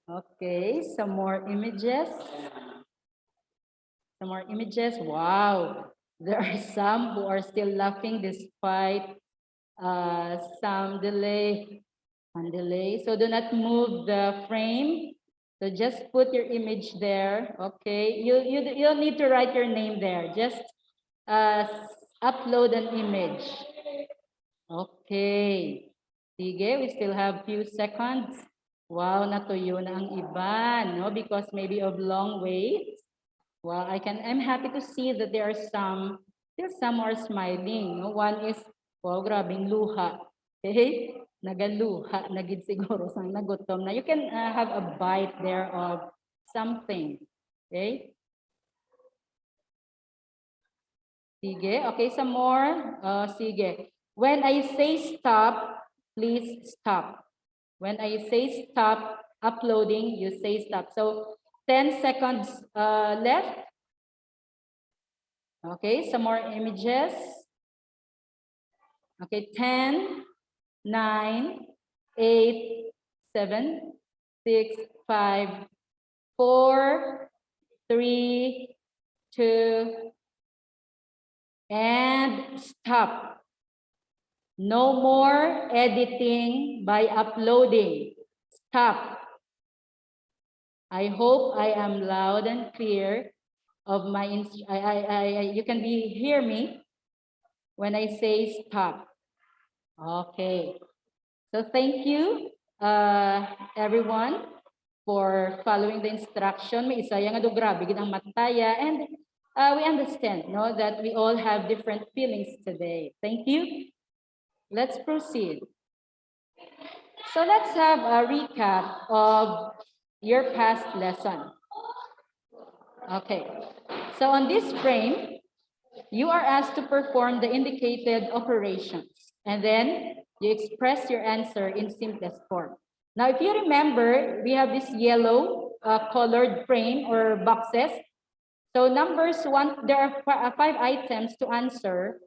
Okay, some more images. Some more images. Wow. There are some who are still laughing despite some delay. So do not move the frame. So just put your image there. Okay. You don't need to write your name there. Just upload an image. Okay. Sige, we still have few seconds. Wow, natuyo na ang iba, no? Because maybe of long wait. Well, I'm happy to see that there are still some are smiling. No? One is, wow, grabing luha. Okay? Nagaluha, nagid siguro sang nagutom na. You can have a bite there of something. Okay? Sige. Okay, some more. Sige. When I say stop, please stop. When I say stop uploading, you say stop. So 10 seconds left. Okay, some more images. Okay, 10, 9, 8, 7, 6, 5, 4, 3, 2, and stop. No more editing by uploading. Stop. I hope I am loud and clear of my you can hear me when I say stop. Okay. So thank you everyone for following the instruction. May isa nga do grabe gid ang mataya, and we understand no that we all have different feelings today. Thank you. Let's proceed. So let's have a recap of your past lesson. Okay. So on this frame, you are asked to perform the indicated operations, and then you express your answer in simplest form. Now, if you remember, we have this yellow colored frame or boxes. So numbers one, there are 5 items to answer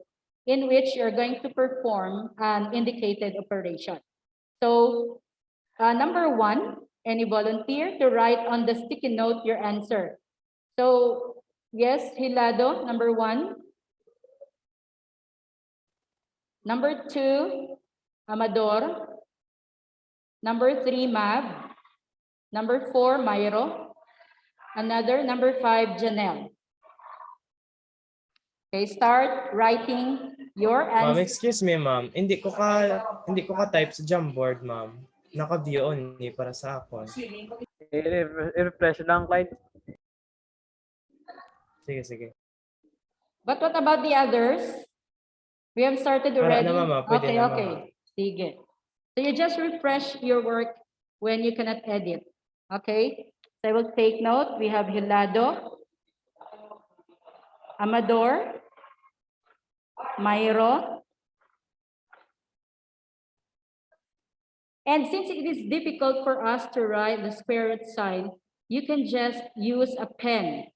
in which you're going to perform an indicated operation. So number 1, any volunteer to write on the sticky note your answer. So yes, Hilado, number 1. Number 2, Amador. Number 3, Mab. Number 4, Mayro. Another, number 5, Janelle. Okay, start writing your answer. Ma'am, excuse me, ma'am. Hindi ko ka type sa Jamboard, ma'am. Naka-view only para sa ako. I-refresh lang, Clyde. Sige. But what about the others? We have started already. Na, mama. Pwede okay, na, okay. mama. Sige. So you just refresh your work when you cannot edit. Okay? So I will take note. We have Hilado, Amador, Mayro. And since it is difficult for us to write the square root sign, you can just use a pen.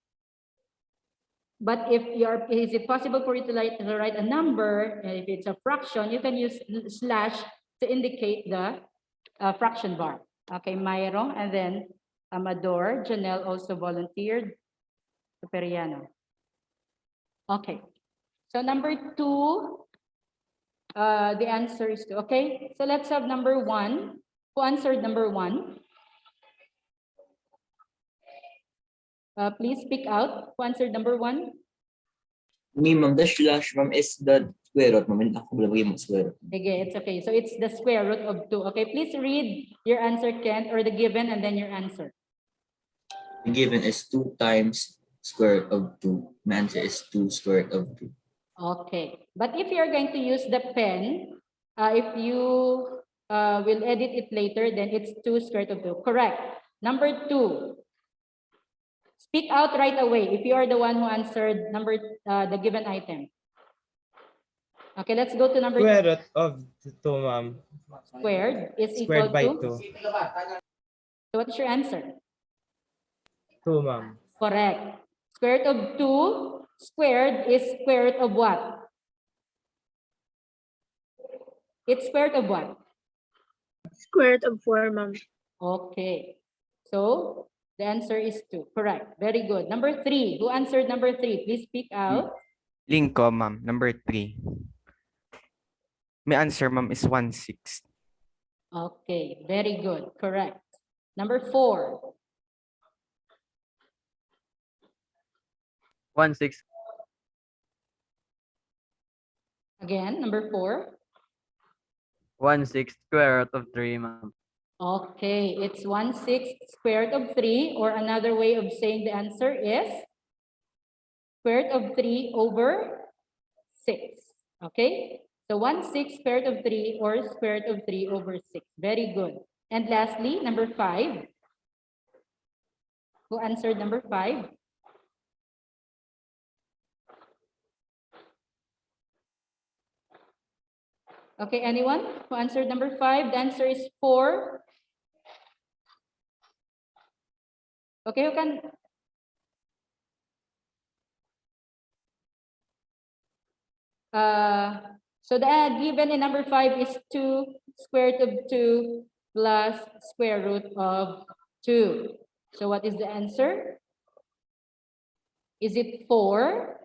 But is it possible for you to write a number, and if it's a fraction, you can use slash to indicate the fraction bar. Okay, Mayro, and then Amador. Janelle also volunteered. Superiano. Okay, so number 2, the answer is 2. Okay, so let's have number 1. Who answered number 1? Please speak out. Who answered number 1? Me, ma'am, the slash, ma'am, is the square root, ma'am. Square root. Okay, it's okay. So it's the square root of 2. Okay, please read your answer, Kent, or the given, and then your answer. The given is 2 times square root of 2. My answer is 2 square root of 2. Okay, but if you're going to use the pen, if you will edit it later, then it's 2 square root of 2. Correct. Number 2. Speak out right away if you are the one who answered the given item. Okay, let's go to number 2. Square root of 2, ma'am. Squared is Squared equal by to? 2. So what's your answer? 2, ma'am. Correct. Square root of 2 squared is square root of what? It's square root of what? Square root of 4, ma'am. Okay. So the answer is 2. Correct. Very good. Number 3. Who answered number 3? Please speak out. Lingko, ma'am. Number 3. My answer, ma'am, is 1/6. Okay. Very good. Correct. Number 4. 1/6. Again, number 4. 1/6 square root of 3, ma'am. Okay, it's 1/6 square root of 3, or another way of saying the answer is square root of 3 over 6. Okay, so 1/6 square root of 3 or square root of 3 over 6. Very good. And lastly, number 5. Who answered number 5? Okay, anyone who answered number 5? The answer is 4. Okay, who can? So the given in number 5 is 2 square root of 2 plus square root of 2. So what is the answer? Is it 4?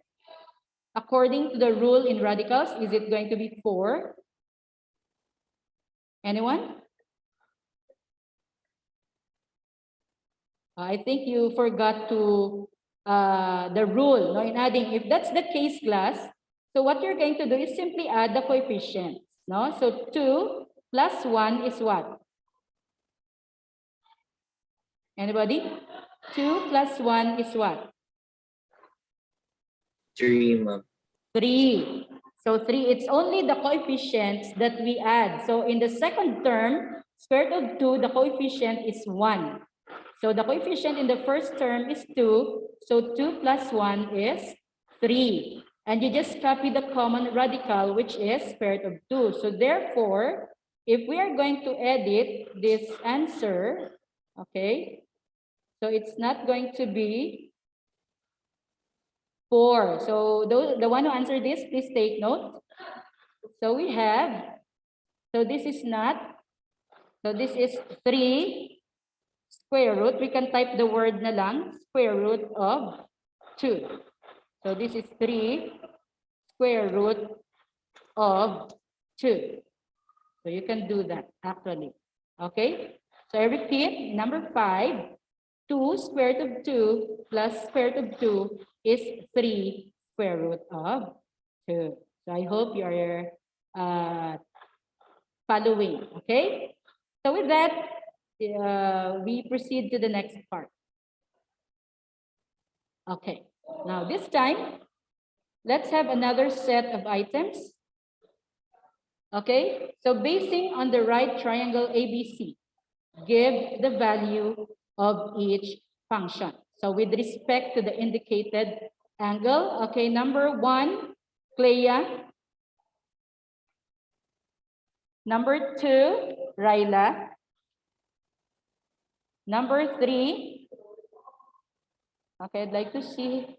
According to the rule in radicals, is it going to be 4? Anyone? I think you forgot to the rule, no, in adding. If that's the case, class, so what you're going to do is simply add the coefficients, no? So 2 plus 1 is what? Anybody? 2 plus 1 is what? 3, ma'am. 3. So 3, it's only the coefficients that we add. So in the second term, square root of 2, the coefficient is 1. So the coefficient in the first term is 2. So 2 plus 1 is 3. And you just copy the common radical, which is square root of 2. So therefore, if we are going to edit this answer, okay, so it's not going to be 4. So the one who answered this, please take note. So we have, so this is not, so this is 3 square root. We can type the word na lang, square root of 2. So this is 3 square root of 2. So you can do that actually. Okay. So I repeat, number 5, 2 square root of 2 plus square root of 2 is 3 square root of 2. So I hope you are following. Okay. So with that, we proceed to the next part. Okay. Now this time, let's have another set of items. Okay. So basing on the right triangle ABC, give the value of each function. So with respect to the indicated angle, okay, number 1, Clea. Number 2, Ryla. Number 3, okay, I'd like to see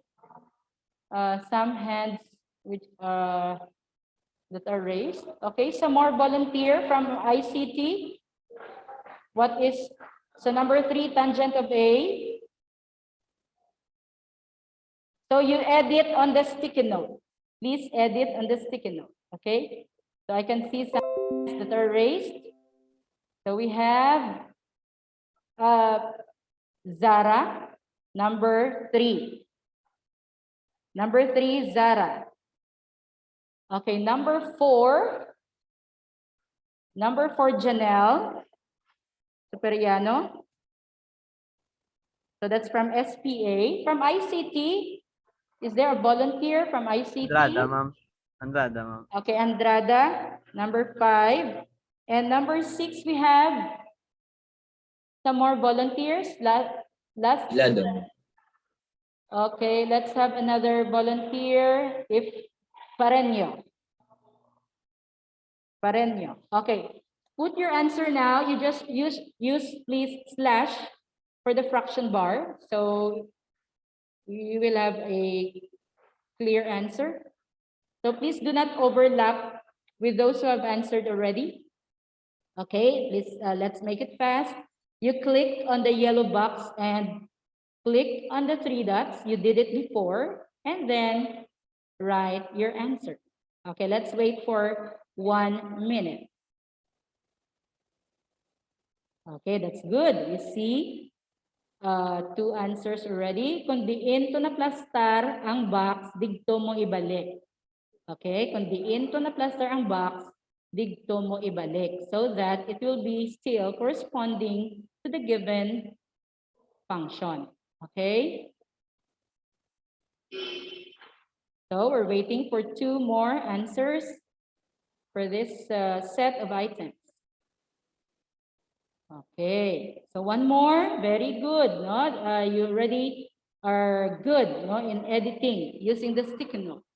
some hands which that are raised. Okay, some more volunteer from ICT. What is, so number 3, tangent of A. So you edit on the sticky note. Please edit on the sticky note, okay? So I can see some hands that are raised. So we have Zara, number 3. Number 3, Zara. Okay, number 4. Number 4, Janelle Superiano. So that's from SPA. From ICT, is there a volunteer from ICT? Andrada, ma'am. Andrada, ma'am. Okay, Andrada, number 5. And number 6, we have some more volunteers. Last. Ladon. Okay, let's have another volunteer. If Pareño. Pareño. Okay. Put your answer now. You just use please slash for the fraction bar. So you will have a clear answer. So please do not overlap with those who have answered already. Okay, let's make it fast. You click on the yellow box and click on the 3 dots. You did it before, and then write your answer. Okay, let's wait for 1 minute. Okay, that's good. You see, 2 answers already. Kung diin to na-plastar ang box, digto mo ibalik. Okay, kung diin to na-plastar ang box, digto mo ibalik so that it will be still corresponding to the given function. Okay? So we're waiting for 2 more answers for this set of items. Okay, so 1 more, very good. No? You already are good, no, in editing using the sticky note.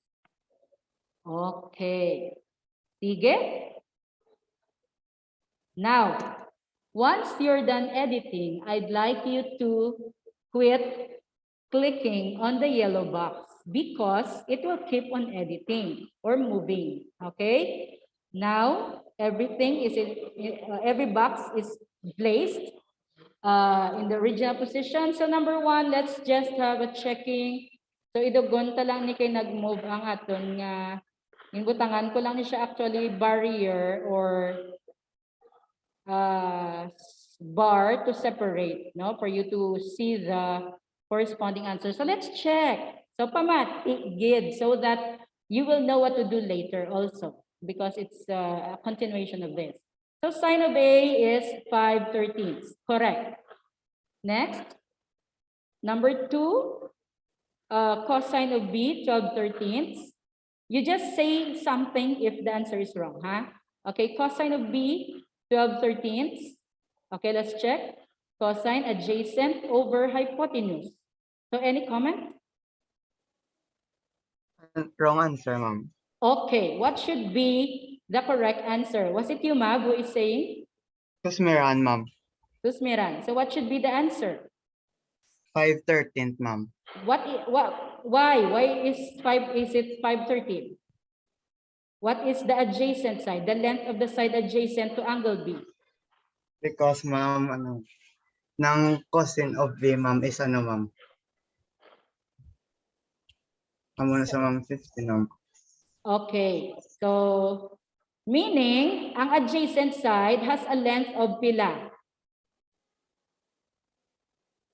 Okay, sige. Now, once you're done editing, I'd like you to quit clicking on the yellow box because it will keep on editing or moving. Okay, now everything is every box is placed in the original position. So number 1, let's just have a checking. So idugon ta lang ni kay nag-move ang aton nga inbutangan ko lang ni siya actually barrier or bar to separate, no, for you to see the corresponding answer. So let's check. So pamat, igid, so that you will know what to do later also because it's a continuation of this. So sine of A is 5/13. Correct. Next, number 2, cosine of B, 12/13. You just say something if the answer is wrong, huh? Okay, cosine of B, 12/13. Okay, let's check. Cosine adjacent over hypotenuse. So any comment? Wrong answer, ma'am. Okay, what should be the correct answer? Was it you, Mab, who is saying? Tusmiran, ma'am. Tusmiran. So what should be the answer? 5/13, ma'am. Why? Why is it 5/13? What is the adjacent side? The length of the side adjacent to angle B? Because, ma'am, ng cosine of B, ma'am, is ma'am? Muna sa ma'am 50, ma'am. Okay, so meaning ang adjacent side has a length of pila?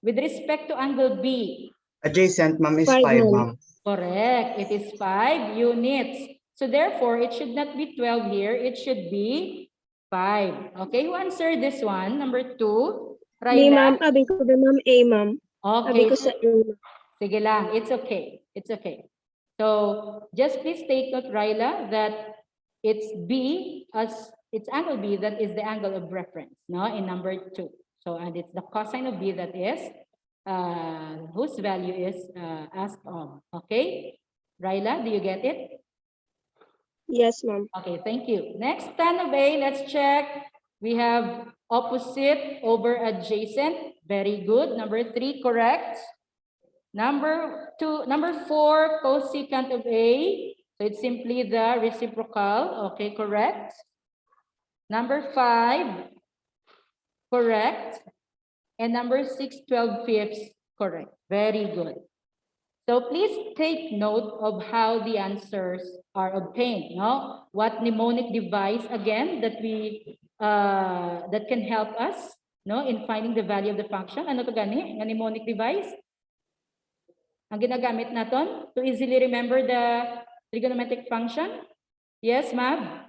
With respect to angle B. Adjacent, ma'am, is 5, ma'am. Correct, it is 5 units. So therefore, it should not be 12 here, it should be 5. Okay, who answered this one? Number 2, Me, ma'am. Raila? Abi ko na, ma'am, A, ma'am. Abi Okay, ko sa A. sige lang, it's okay, it's okay. So just please take note, Raila, that it's B as it's angle B that is the angle of reference, no, in number 2. So and it's the cosine of B that is whose value is asked of. Okay, Raila, do you get it? Yes, ma'am. Okay, thank you. Next, tan of A, let's check. We have opposite over adjacent. Very good. Number 3, correct. Number 4, cosecant of A. So it's simply the reciprocal. Okay, correct. Number 5, correct. And number 6, 12/5, correct. Very good. So please take note of how the answers are obtained. No? What mnemonic device again that we that can help us, no, in finding the value of the function. Ano to gani? Nga mnemonic device? Ang ginagamit naton to easily remember the trigonometric function? Yes, ma'am?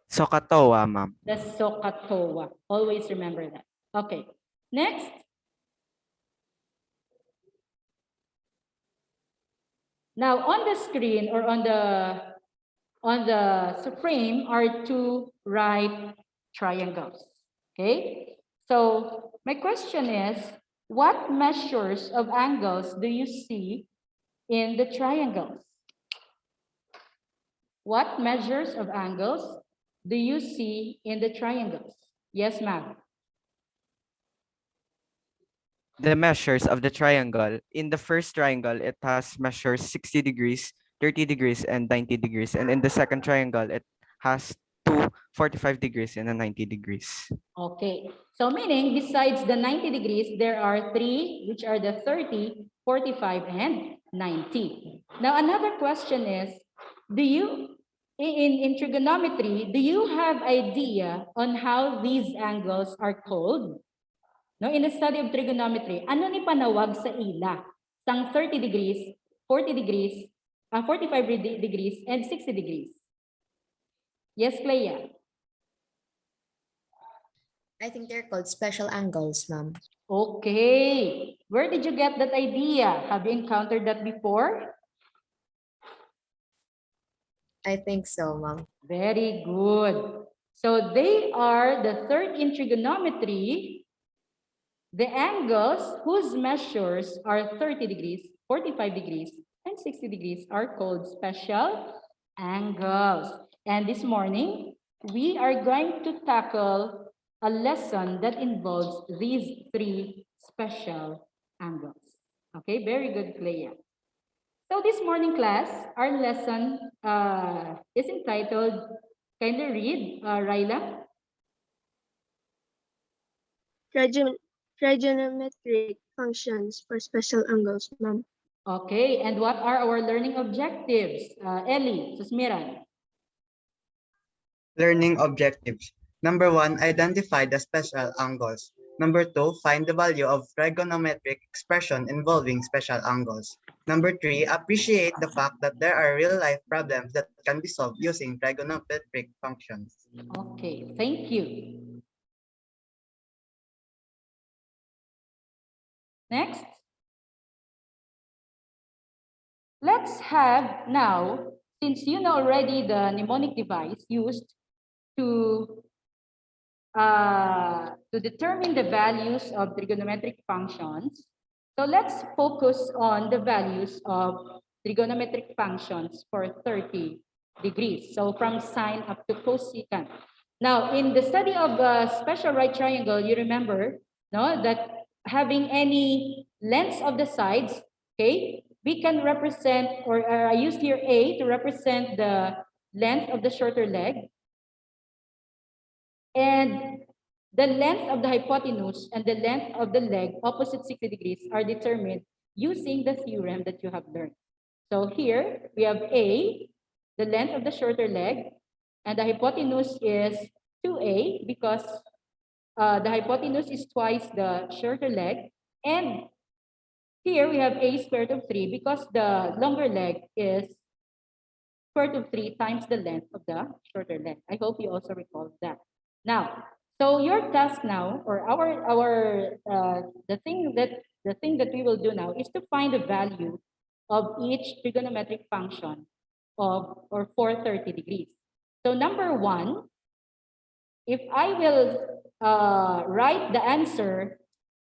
Sokatoa, ma'am. The SOHCAHTOA. Always remember that. Okay. Next. Now on the screen or on the frame are 2 right triangles. Okay. So my question is, what measures of angles do you see in the triangles? What measures of angles do you see in the triangles? Yes, ma'am. The measures of the triangle. In the first triangle, it has measures 60 degrees, 30 degrees, and 90 degrees. And in the second triangle, it has two 45 degrees and a 90 degrees. Okay. So meaning besides the 90 degrees, there are three, which are the 30, 45, and 90. Now, another question is, do you, in trigonometry, do you have idea on how these angles are called? No, in the study of trigonometry, ano ni panawag sa ila? Sang 30 degrees, 40 degrees, 45 degrees, and 60 degrees. Yes, Clea? I think they're called special angles, ma'am. Okay. Where did you get that idea? Have you encountered that before? I think so, ma'am. Very good. So they are the third in trigonometry. The angles whose measures are 30 degrees, 45 degrees, and 60 degrees are called special angles. And this morning, we are going to tackle a lesson that involves these three special angles. Okay, very good, Clea. So this morning class, our lesson is entitled, can you read, Ryla? Trigonometric functions for special angles, ma'am. Okay, and what are our learning objectives? Ellie, Susmiran. Learning objectives. Number 1, identify the special angles. Number 2, find the value of trigonometric expression involving special angles. Number 3, appreciate the fact that there are real-life problems that can be solved using trigonometric functions. Okay, thank you. Next. Let's have now, since you know already the mnemonic device used to determine the values of trigonometric functions. So let's focus on the values of trigonometric functions for 30 degrees. So from sine up to cosecant. Now, in the study of the special right triangle, you remember, no, that having any lengths of the sides, okay, we can represent, or I used here A to represent the length of the shorter leg, and the length of the hypotenuse and the length of the leg opposite 60 degrees are determined using the theorem that you have learned. So here we have A, the length of the shorter leg, and the hypotenuse is 2A because the hypotenuse is twice the shorter leg. And here we have A square root of 3 because the longer leg is square root of 3 times the length of the shorter leg. I hope you also recall that. Now, so your task now, or the thing that we will do now is to find the value of each trigonometric function of or for 30 degrees. So number 1, if I will write the answer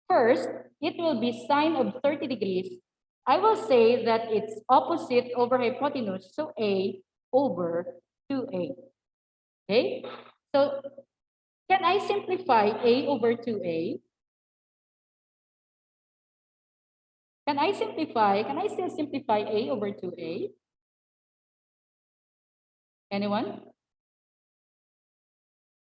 first, it will be sine of 30 degrees. I will say that it's opposite over hypotenuse, so A over 2A. Okay? So can I simplify A over 2A? Can I still simplify A over 2A? Anyone?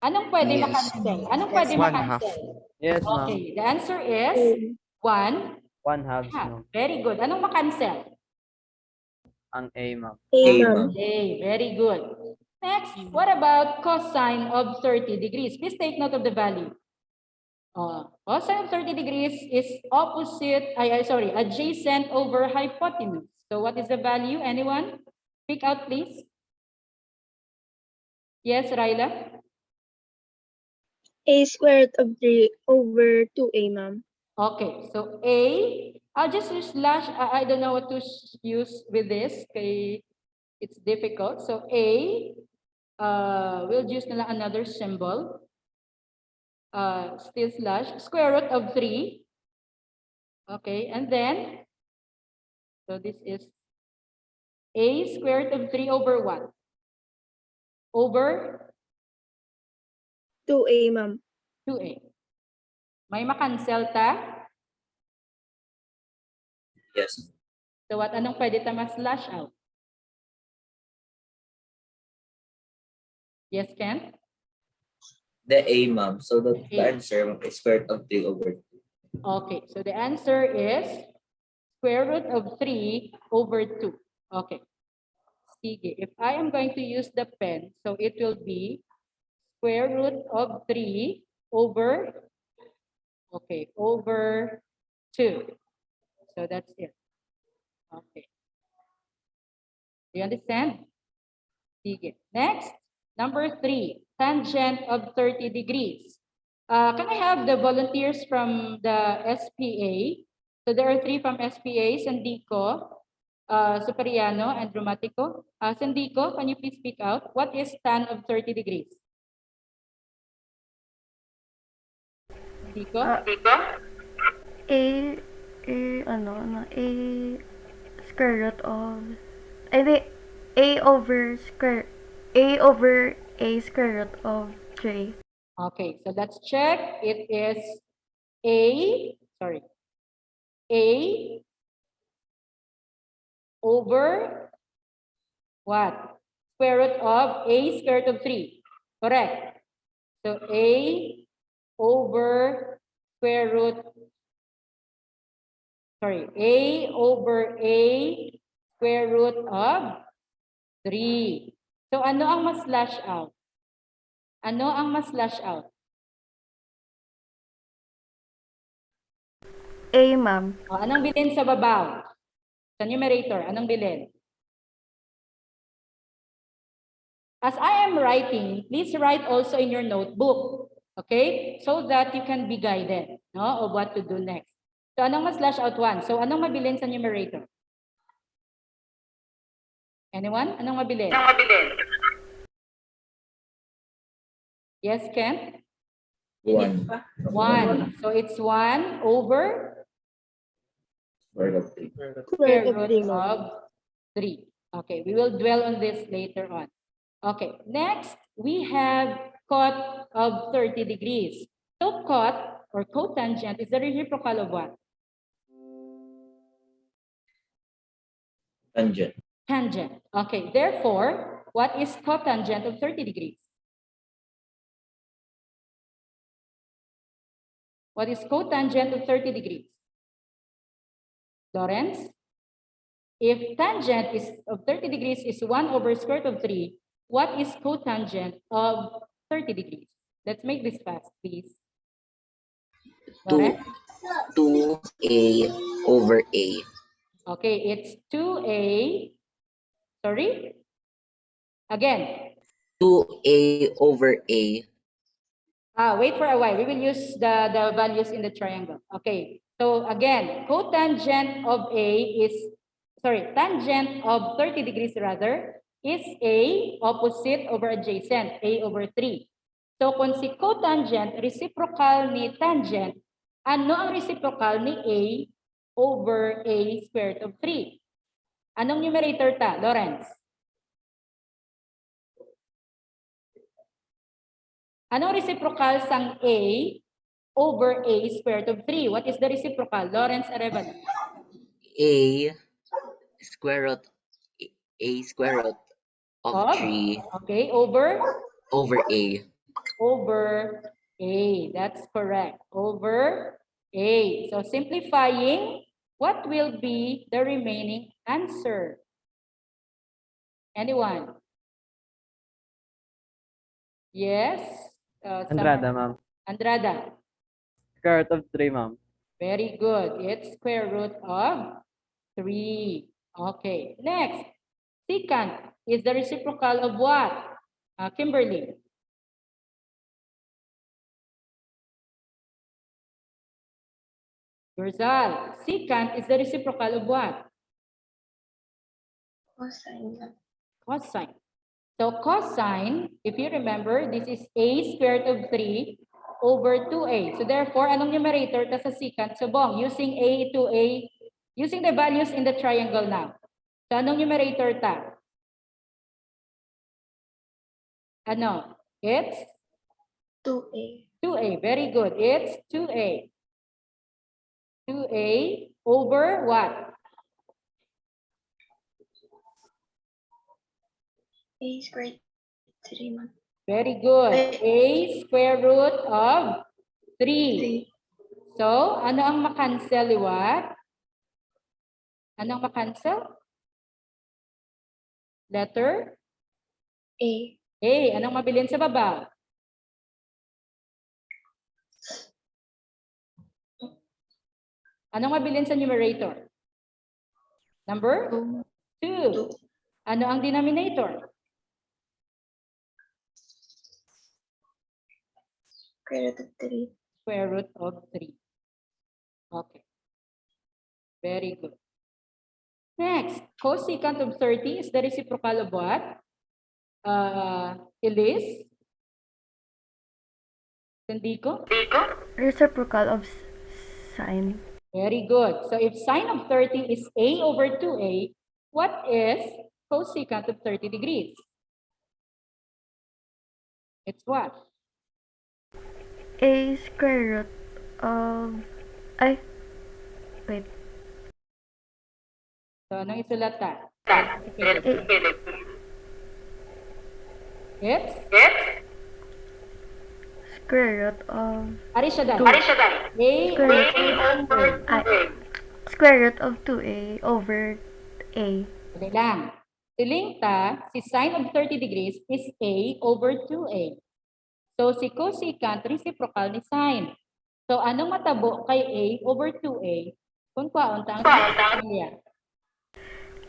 Anong pwede Yes. makancel? Anong Yes, pwede one half. makancel? Yes, ma'am. Okay, the answer is A. 1 One halves, half. ma'am. Very good. Anong makancel? Ang A, ma'am. A, A, ma'am. ma'am. Okay, very good. Next, what about cosine of 30 degrees? Please take note of the value. Cosine of 30 degrees is adjacent over hypotenuse. So what is the value? Anyone? Speak out, please. Yes, Ryla? A square root of 3 over 2A, ma'am. Okay, so I'll just use slash. I don't know what to use with this. Okay, it's difficult. So we'll use na lang another symbol. Still slash, square root of 3. Okay, and then, so this is A square root of 3 over what? Over 2A, ma'am. 2A. May makancel ta? Yes. So what, anong pwede ta ma-slash out? Yes, Ken? The A, ma'am. So the A. answer ma'am, is square root of 3 over 2. Okay, so the answer is square root of 3 over 2. Okay. Sige, if I am going to use the pen, so it will be square root of 3 over, okay, over 2. So that's it. Okay. Do you understand? Sige. Next, number 3, tangent of 30 degrees. Can I have the volunteers from the SPA? So there are 3 from SPA, Sandico, Superiano, and Dramatico. Sandico, can you please speak out? What is tan of 30 degrees? Sandico? A, A square root of, ay, di, A over A square root of 3. Okay, so let's check. It is A over what? Square root of A square root of 3. Correct. So A over square root, A over A square root of 3. So ano ang mas slash out? Ano ang mas slash out? A, ma'am. O, anong bilin sa babaw? Sa numerator, anong bilin? As I am writing, please write also in your notebook. Okay? So that you can be guided, no, of what to do next. So anong mas slash out 1? So anong mabilin sa numerator? Anyone? Anong mabilin? Yes, Ken? 1. 1. So it's 1 over Square root of 3. square root of 3. Okay, we will dwell on this later on. Okay, next we have cot of 30 degrees. So cot or cotangent is the reciprocal of what? Tangent. Tangent. Okay, therefore, what is cotangent of 30 degrees? What is cotangent of 30 degrees? Lawrence? If tangent is of 30 degrees is 1 over square root of 3, what is cotangent of 30 degrees? Let's make this fast, please. Lawrence? 2A over A. Okay, it's 2A. Sorry? Again. 2A over A. Wait for a while. We will use the values in the triangle. Okay. So again, cotangent of tangent of 30 degrees rather, is A opposite over adjacent, A over 3. So kung si cotangent, reciprocal ni tangent, ano ang reciprocal ni A over A squared of 3? Anong numerator ta, Lawrence? Anong reciprocal sang A over A squared of 3? What is the reciprocal? Lawrence Arevalo. A square root of 3 Okay, over A. over A. That's correct. Over A. So simplifying, what will be the remaining answer? Anyone? Yes? Andrada, ma'am. Andrada. Square root of 3, ma'am. Very good. It's square root of 3. Okay. Next. Secant is the reciprocal of what? Kimberly. Rizal. Secant is the reciprocal of what? Cosine. Cosine. So cosine, if you remember, this is A squared of 3 over 2A. So therefore, anong numerator ta sa secant? So bong, using A to A, using the values in the triangle now. So anong numerator ta? Ano? It's 2A. 2A. Very good. It's 2A. 2A over what? A squared 3, ma'am. Very good. A square root of 3. So, ano ang makancel, Liwat? Ano ang makancel? Letter? A. A. Anong mabilin sa baba? Anong mabilin sa numerator? Number? 2. Ano ang denominator? Square root of 3. Square root of 3. Okay. Very good. Next, cosecant of 30 is the reciprocal of what? Elise? Hindi ko? Reciprocal of sine. Very good. So if sine of 30 is a over 2a, what is cosecant of 30 degrees? It's what? A square root of... Ay, wait. So anong isulatan? It's? Square root of... Ari siya dali. Two. A over Ay, square root of 2a over a. Dali lang. Silingta, si sine of 30 degrees is a over 2a. So si cosecant reciprocal ni sine. So anong matabo kay a over 2a? Kung kwaon ta ang niya.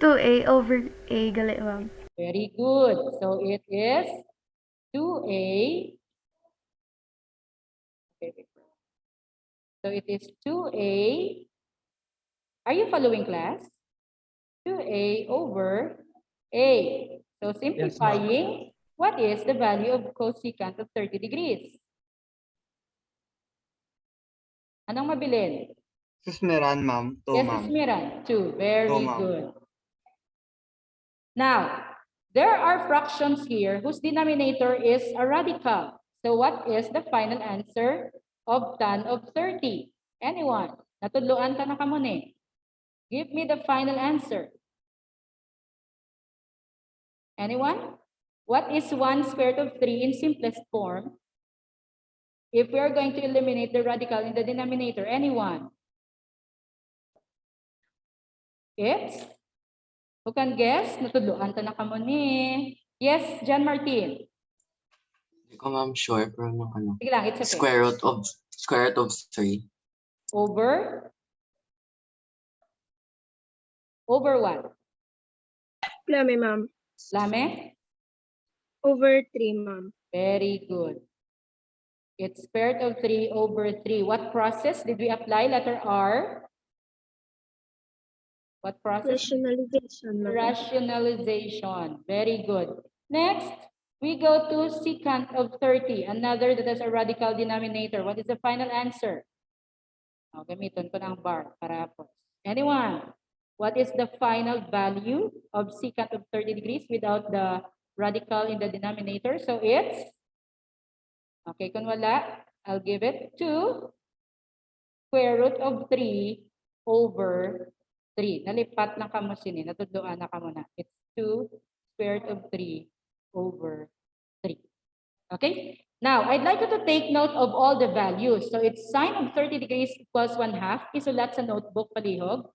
2a over a, gali, ma'am. Very good. So it is 2a. Okay. So it is 2a. Are you following, class? 2a over a. So simplifying, what is the value of cosecant of 30 degrees? Anong mabilin? Susmiran, ma'am. 2, Yes, ma'am. Miran. 2. Very Two, ma'am. good. Now, there are fractions here whose denominator is a radical. So what is the final answer of tan of 30? Anyone? Natudloan ka na ka mo ni. Give me the final answer. Anyone? What is 1 square root of 3 in simplest form? If we are going to eliminate the radical in the denominator, anyone? It's? Who can guess? Natudloan ta na ka mo ni. Yes, John Martin. Hindi ko ma'am sure pero Sige lang, it's okay. square root of 3. Over? Over what? Lame, ma'am. Lame? Over 3, ma'am. Very good. It's square root of 3 over 3. What process did we apply? Letter R? What process? Rationalization, ma'am. Rationalization. Very good. Next, we go to secant of 30. Another that has a radical denominator. What is the final answer? Oh, gamiton ko ng bar para po. Anyone? What is the final value of secant of 30 degrees without the radical in the denominator? So it's, okay, kung wala, I'll give it 2 square root of 3 over 3. Nalipat lang kamo sini. Natudloan na kamo na. It's 2 square root of 3 over 3. Okay? Now, I'd like you to take note of all the values. So it's sine of 30 degrees equals 1/2. Isulat sa notebook palihog.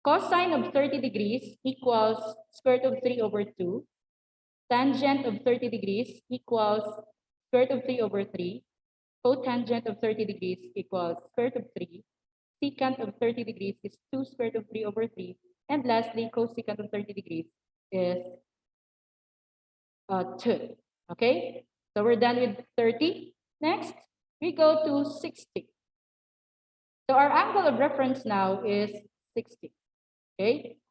Cosine of 30 degrees equals square root of 3 over 2. Tangent of 30 degrees equals square root of 3 over 3. Cotangent of 30 degrees equals square root of 3. Secant of 30 degrees is 2 square root of 3 over 3. And lastly, cosecant of 30 degrees is 2. Okay? So we're done with 30. Next, we go to 60. So our angle of reference now is 60. Okay?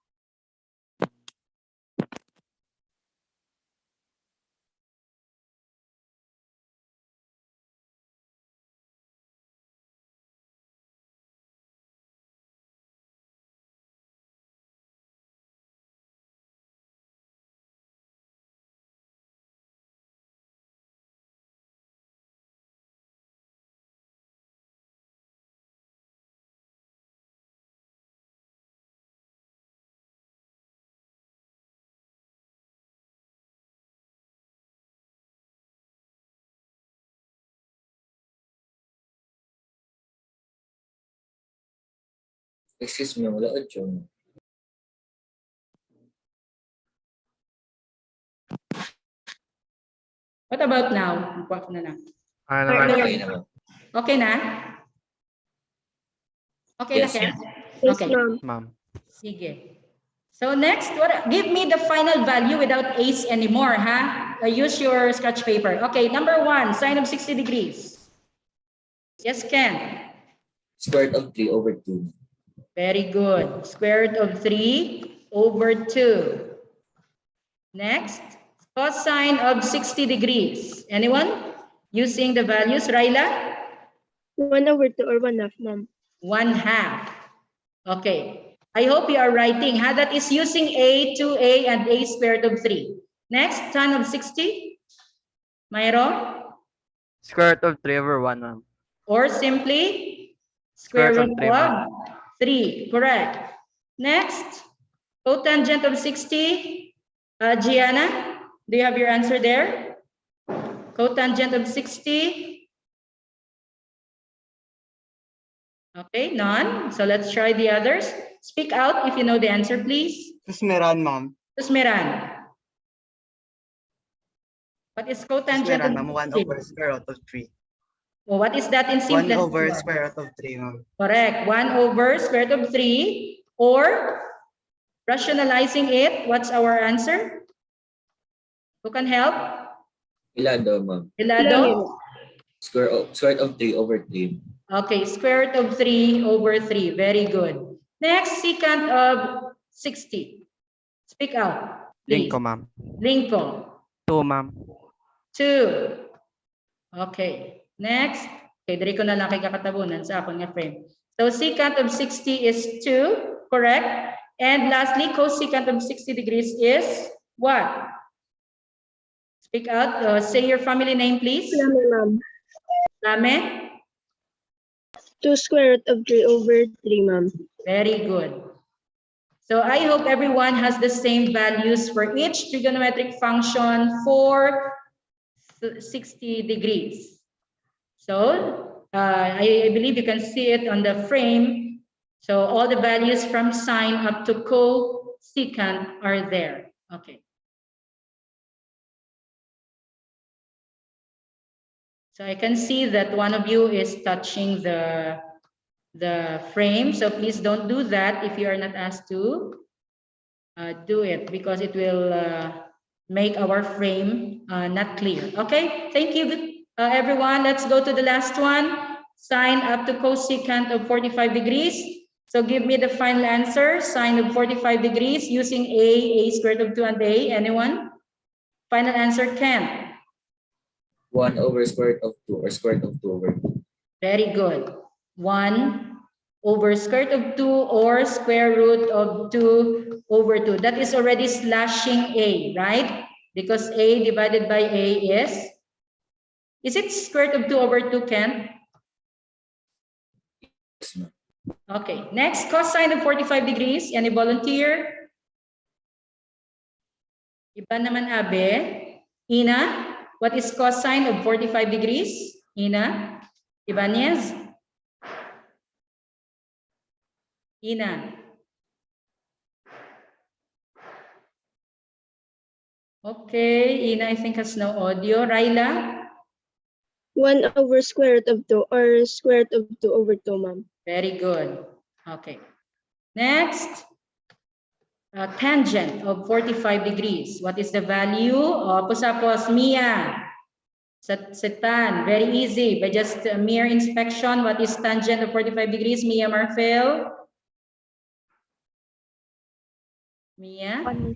Excuse me, wala ka dyan. What about now? Bukas na lang. Ano naman? Okay na, ma'am. Okay na? Okay na, Yes, Ken? Yes, Okay. ma'am. Ma'am. Sige. So next, give me the final value without a's anymore, ha? Use your scratch paper. Okay, number 1, sine of 60 degrees. Yes, Ken? Square root of 3 over 2. Very good. Square root of 3 over 2. Next, cosine of 60 degrees. Anyone? Using the values, Raila? 1/2 or 1/2, ma'am. 1/2. Okay. I hope you are writing. That is using a, 2a, and a squared of 3. Next, tan of 60. Mayro? Square root of 3 over 1, ma'am. Or simply square root of 3. Correct. Next, cotangent of 60. Gianna, do you have your answer there? Cotangent of 60. Okay, none. So let's try the others. Speak out if you know the answer, please. Tusmeran, ma'am. Tusmeran. What is cotangent Tusmeran, of ma'am. 1 60? over square root of 3. Oh, what is that in 1 simplest over form? square root of 3, ma'am. Correct. 1 over square root of 3. Or rationalizing it, what's our answer? Who can help? Ilado, ma'am. Hilado? Square root of 3 over 3. Okay, square root of 3 over 3. Very good. Next, secant of 60. Speak out, please. Lingko, ma'am. Lingko. 2, ma'am. 2. Okay. Next. Okay, dari ko na lang kay kakatabunan sa akong nga frame. So, secant of 60 is 2. Correct. And lastly, cosecant of 60 degrees is what? Speak out. Say your family name, please. Lame, ma'am. Lame? 2 square root of 3 over 3, ma'am. Very good. So I hope everyone has the same values for each trigonometric function for 60 degrees. So I believe you can see it on the frame. So all the values from sine up to cosecant are there. Okay. So I can see that one of you is touching the frame. So please don't do that if you are not asked to do it, because it will make our frame not clear. Okay, thank you everyone. Let's go to the last one. Sine up to cosecant of 45 degrees. So give me the final answer. Sine of 45 degrees using a squared of 2 and a. Anyone? Final answer, Ken. 1 over square root of 2 or square root of 2 over 2. Very good. 1 over square root of 2 or square root of 2 over 2. That is already slashing a, right? Because a divided by a is it square root of 2 over 2, Ken? Yes, ma'am. Okay, next, cosine of 45 degrees. Any volunteer? Iba naman, Abe. Ina, what is cosine of 45 degrees? Ina? Ibanez? Ina? Okay, Ina, I think has no audio. Raila? 1 over square root of 2 or square root of 2 over 2, ma'am. Very good. Okay. Next, tangent of 45 degrees. What is the value? Pusapos, Mia. Setan, very easy. By just mere inspection, what is tangent of 45 degrees? Mia Marfel? Mia? 1.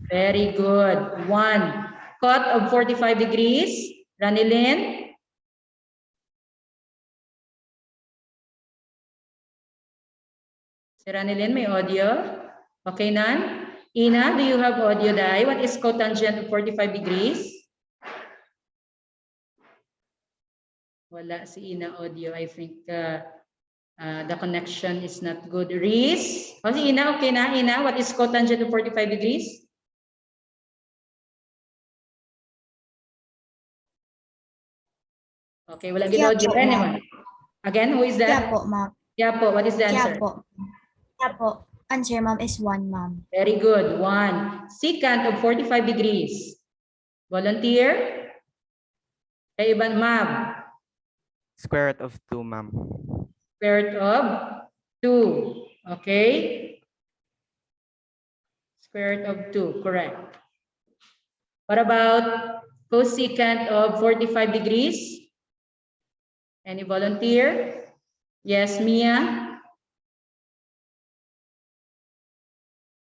Very good. 1. Cot of 45 degrees. Ranilin? Si Ranilin, may audio? Okay, Nan? Ina, do you have audio, Dai? What is cotangent of 45 degrees? Wala si Ina audio. I think the connection is not good. Reese? O si Ina, okay na? Ina, what is cotangent of 45 degrees? Okay, wala Kaya audio. po, Anyone? Again, who is that? Kaya po, ma'am. Kaya po, what is the Kaya answer? po. Apo. Answer, ma'am, is 1, ma'am. Very good. 1. Secant of 45 degrees. Volunteer? Kay Iban Mab. Square root of 2, ma'am. Square root of 2. Okay? Square root of 2. Correct. What about cosecant of 45 degrees? Any volunteer? Yes, Mia?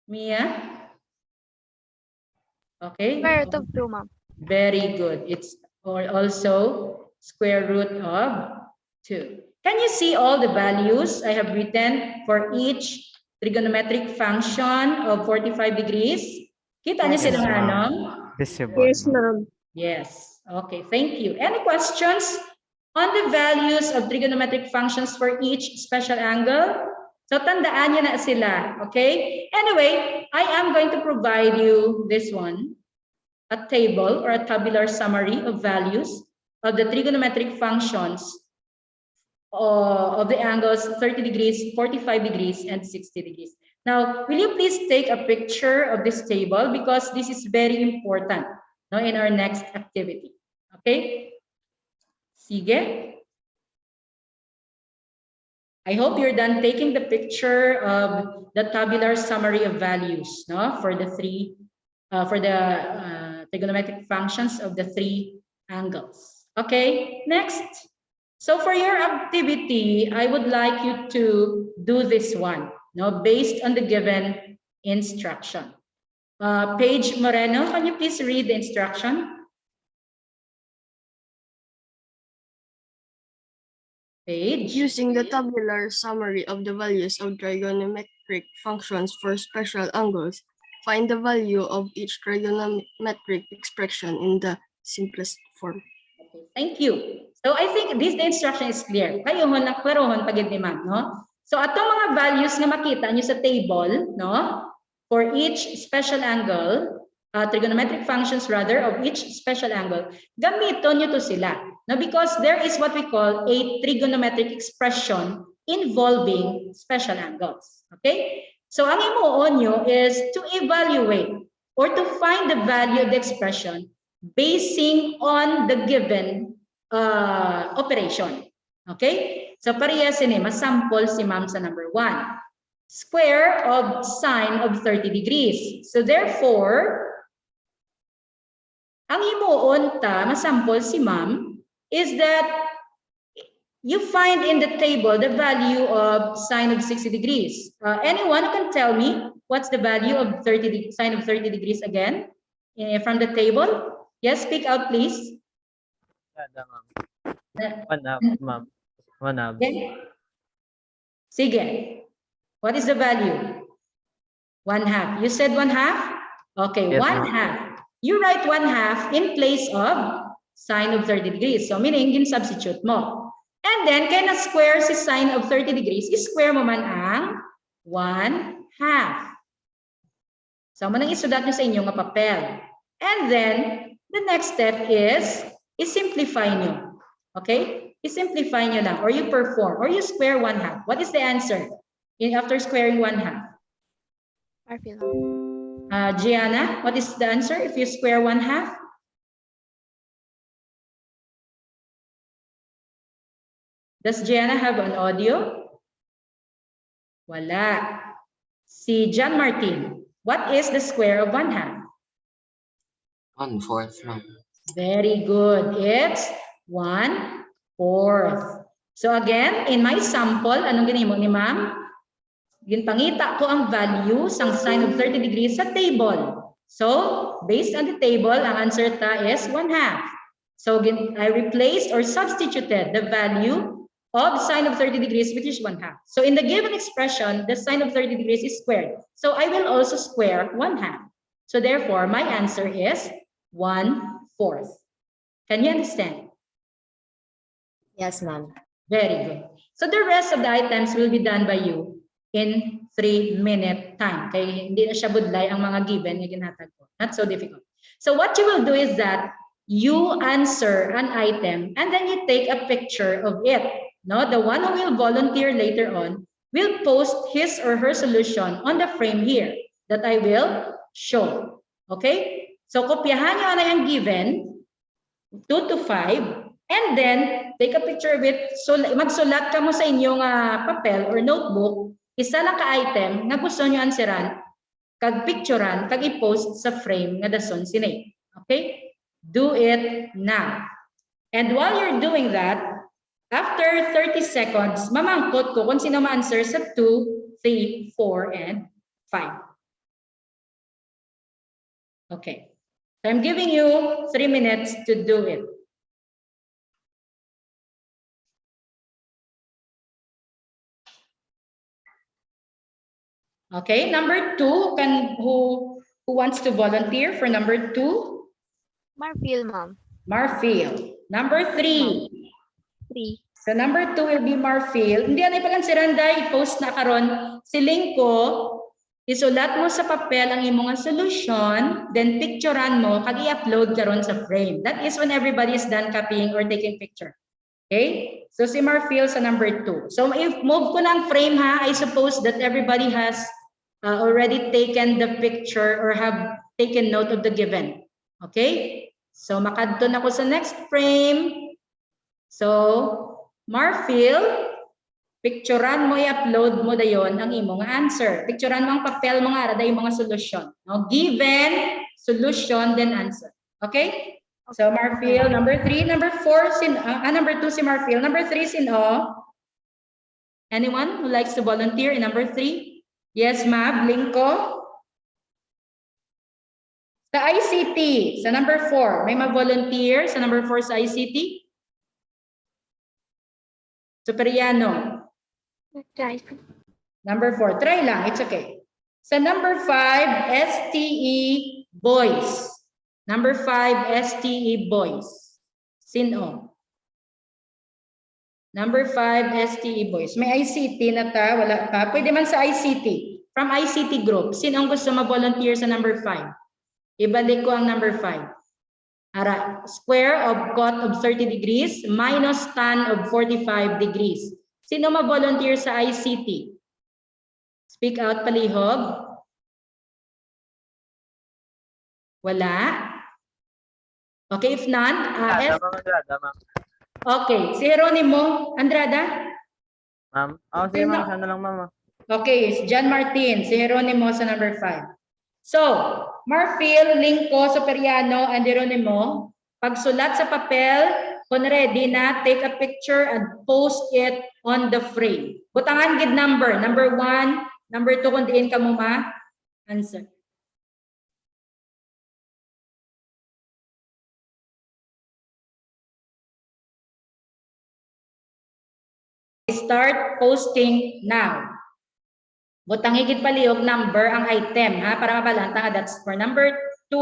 Mia? Okay. Square root of 2, ma'am. Very good. It's also square root of 2. Can you see all the values I have written for each trigonometric function of 45 degrees? Kita niyo Yes, sila ma'am. ano? Visible, Yes, ma'am. ma'am. Yes. Okay, thank you. Any questions on the values of trigonometric functions for each special angle? So tandaan nyo na sila, okay? Anyway, I am going to provide you this one, a table or a tabular summary of values of the trigonometric functions of the angles 30 degrees, 45 degrees, and 60 degrees. Now, will you please take a picture of this table because this is very important in our next activity. Okay? Sige. I hope you're done taking the picture of the tabular summary of values for the trigonometric functions of the 3 angles. Okay, next. So for your activity, I would like you to do this one based on the given instruction. Paige Moreno, can you please read the instruction? Page. Using the tabular summary of the values of trigonometric functions for special angles, find the value of each trigonometric expression in the simplest form. Okay, thank you. So I think the instruction is clear. Kayo hon naklarohon pagid ni ma'am, no? So atong mga values nga makita nyo sa table, no? For each special angle, trigonometric functions rather of each special angle, gamiton nyo to sila. No, because there is what we call a trigonometric expression involving special angles. Okay? So ang imuon nyo is to evaluate or to find the value of the expression basing on the given operation. Okay? So parehas ini, masample si ma'am sa number 1. Square of sine of 30 degrees. So therefore, ang imuon ta, masample si ma'am, is that you find in the table the value of sine of 60 degrees. Anyone can tell me what's the value of sine of 30 degrees again from the table? Yes, speak out, please. 1/2, ma'am. 1/2. Okay. Sige. What is the value? 1/2. You said 1/2? Okay, Yes, 1/2. You write 1/2 in place of sine of 30 degrees. So meaning, gin-substitute mo. And then, kaya na-square si sine of 30 degrees, i-square mo man ang 1/2. So, manang isulat nyo sa inyong papel. And then, the next step is, i-simplify nyo. Okay? I-simplify nyo lang, or you perform, or you square 1/2. What is the answer after squaring 1/2? Gianna, what is the answer if you square 1/2? Does Gianna have an audio? Wala. Si John Martin, what is the square of 1/2? 1/4, ma'am. Very good. It's 1/4. So again, in my sample, anong ginimo ni ma'am? Ginpangita ko ang value sang sine of 30 degrees sa table. So, based on the table, ang answer ta is 1/2. So I replaced or substituted the value of sine of 30 degrees, which is 1/2. So in the given expression, the sine of 30 degrees is squared. So I will also square 1/2. So therefore, my answer is 1/4. Can you understand? Yes, ma'am. Very good. So the rest of the items will be done by you in 3-minute time. Kaya hindi na siya budlay ang mga given na ginhatag ko. Not so difficult. So what you will do is that you answer an item and then you take a picture of it. No, the one who will volunteer later on will post his or her solution on the frame here that I will show. Okay? So, kopyahan nyo na yung given, 2 to 5, and then take a picture of it. So, magsulat ka mo sa inyong papel or notebook, isa lang ka-item na gusto nyo answeran, kag picturean, kag i-post sa frame nga dason sinay. Okay? Do it now. And while you're doing that, after 30 seconds, mamangkot ko kung sino ma-answer sa 2, 3, 4, and 5. Okay. So I'm giving you 3 minutes to do it. Okay, number 2, who wants to volunteer for number 2? Marfil, ma'am. Marfil. Number 3. 3. So number 2 will be Marfil. Hindi na ipagansiran dahil i-post na karon si Lingko. Isulat mo sa papel ang imong solution, then picturean mo, kag i-upload karon sa frame. That is when everybody is done copying or taking picture. Okay? So si Marfil sa number 2. So if move ko ng frame ha, I suppose that everybody has already taken the picture or have taken note of the given. Okay? So makadto na ko sa next frame. So Marfil, picturean mo, i-upload mo dayon ang imong answer. Picturean mo ang papel mo nga, yung mga solution. No? Given, solution, then answer. Okay? So Marfil, number 3, number 4, number 2 si Marfil. Number 3, sino? Anyone who likes to volunteer in number 3? Yes, ma'am. Lingko? Sa ICT, sa number 4, may mag-volunteer sa number 4 sa ICT? Superiano? Number 4, try lang, it's okay. Sa number 5, STE boys. Number 5, STE boys. Sino? Number 5, STE boys. May ICT na ta, wala pa. Pwede man sa ICT. From ICT group, sino ang gusto ma-volunteer sa number 5? Ibalik ko ang number 5. Ara, square of cot of 30 degrees minus tan of 45 degrees. Sino ma-volunteer sa ICT? Speak out, palihog. Wala? Okay, if none, Andrada, ma'am. okay, si Jeronimo, Andrada? Ma'am. Oh, sige, ma'am. Sana lang, ma'am. Okay, John Martin, si Jeronimo sa number 5. So, Marfil, Lingko, Superiano, and Jeronimo, pagsulat sa papel, kung ready na, take a picture and post it on the frame. Butangan gid number. Number 1, number 2, kung diin ka mo ma-answer. Start posting now. Butang higit palihog number ang item ha para mabalanta nga that's for number 2,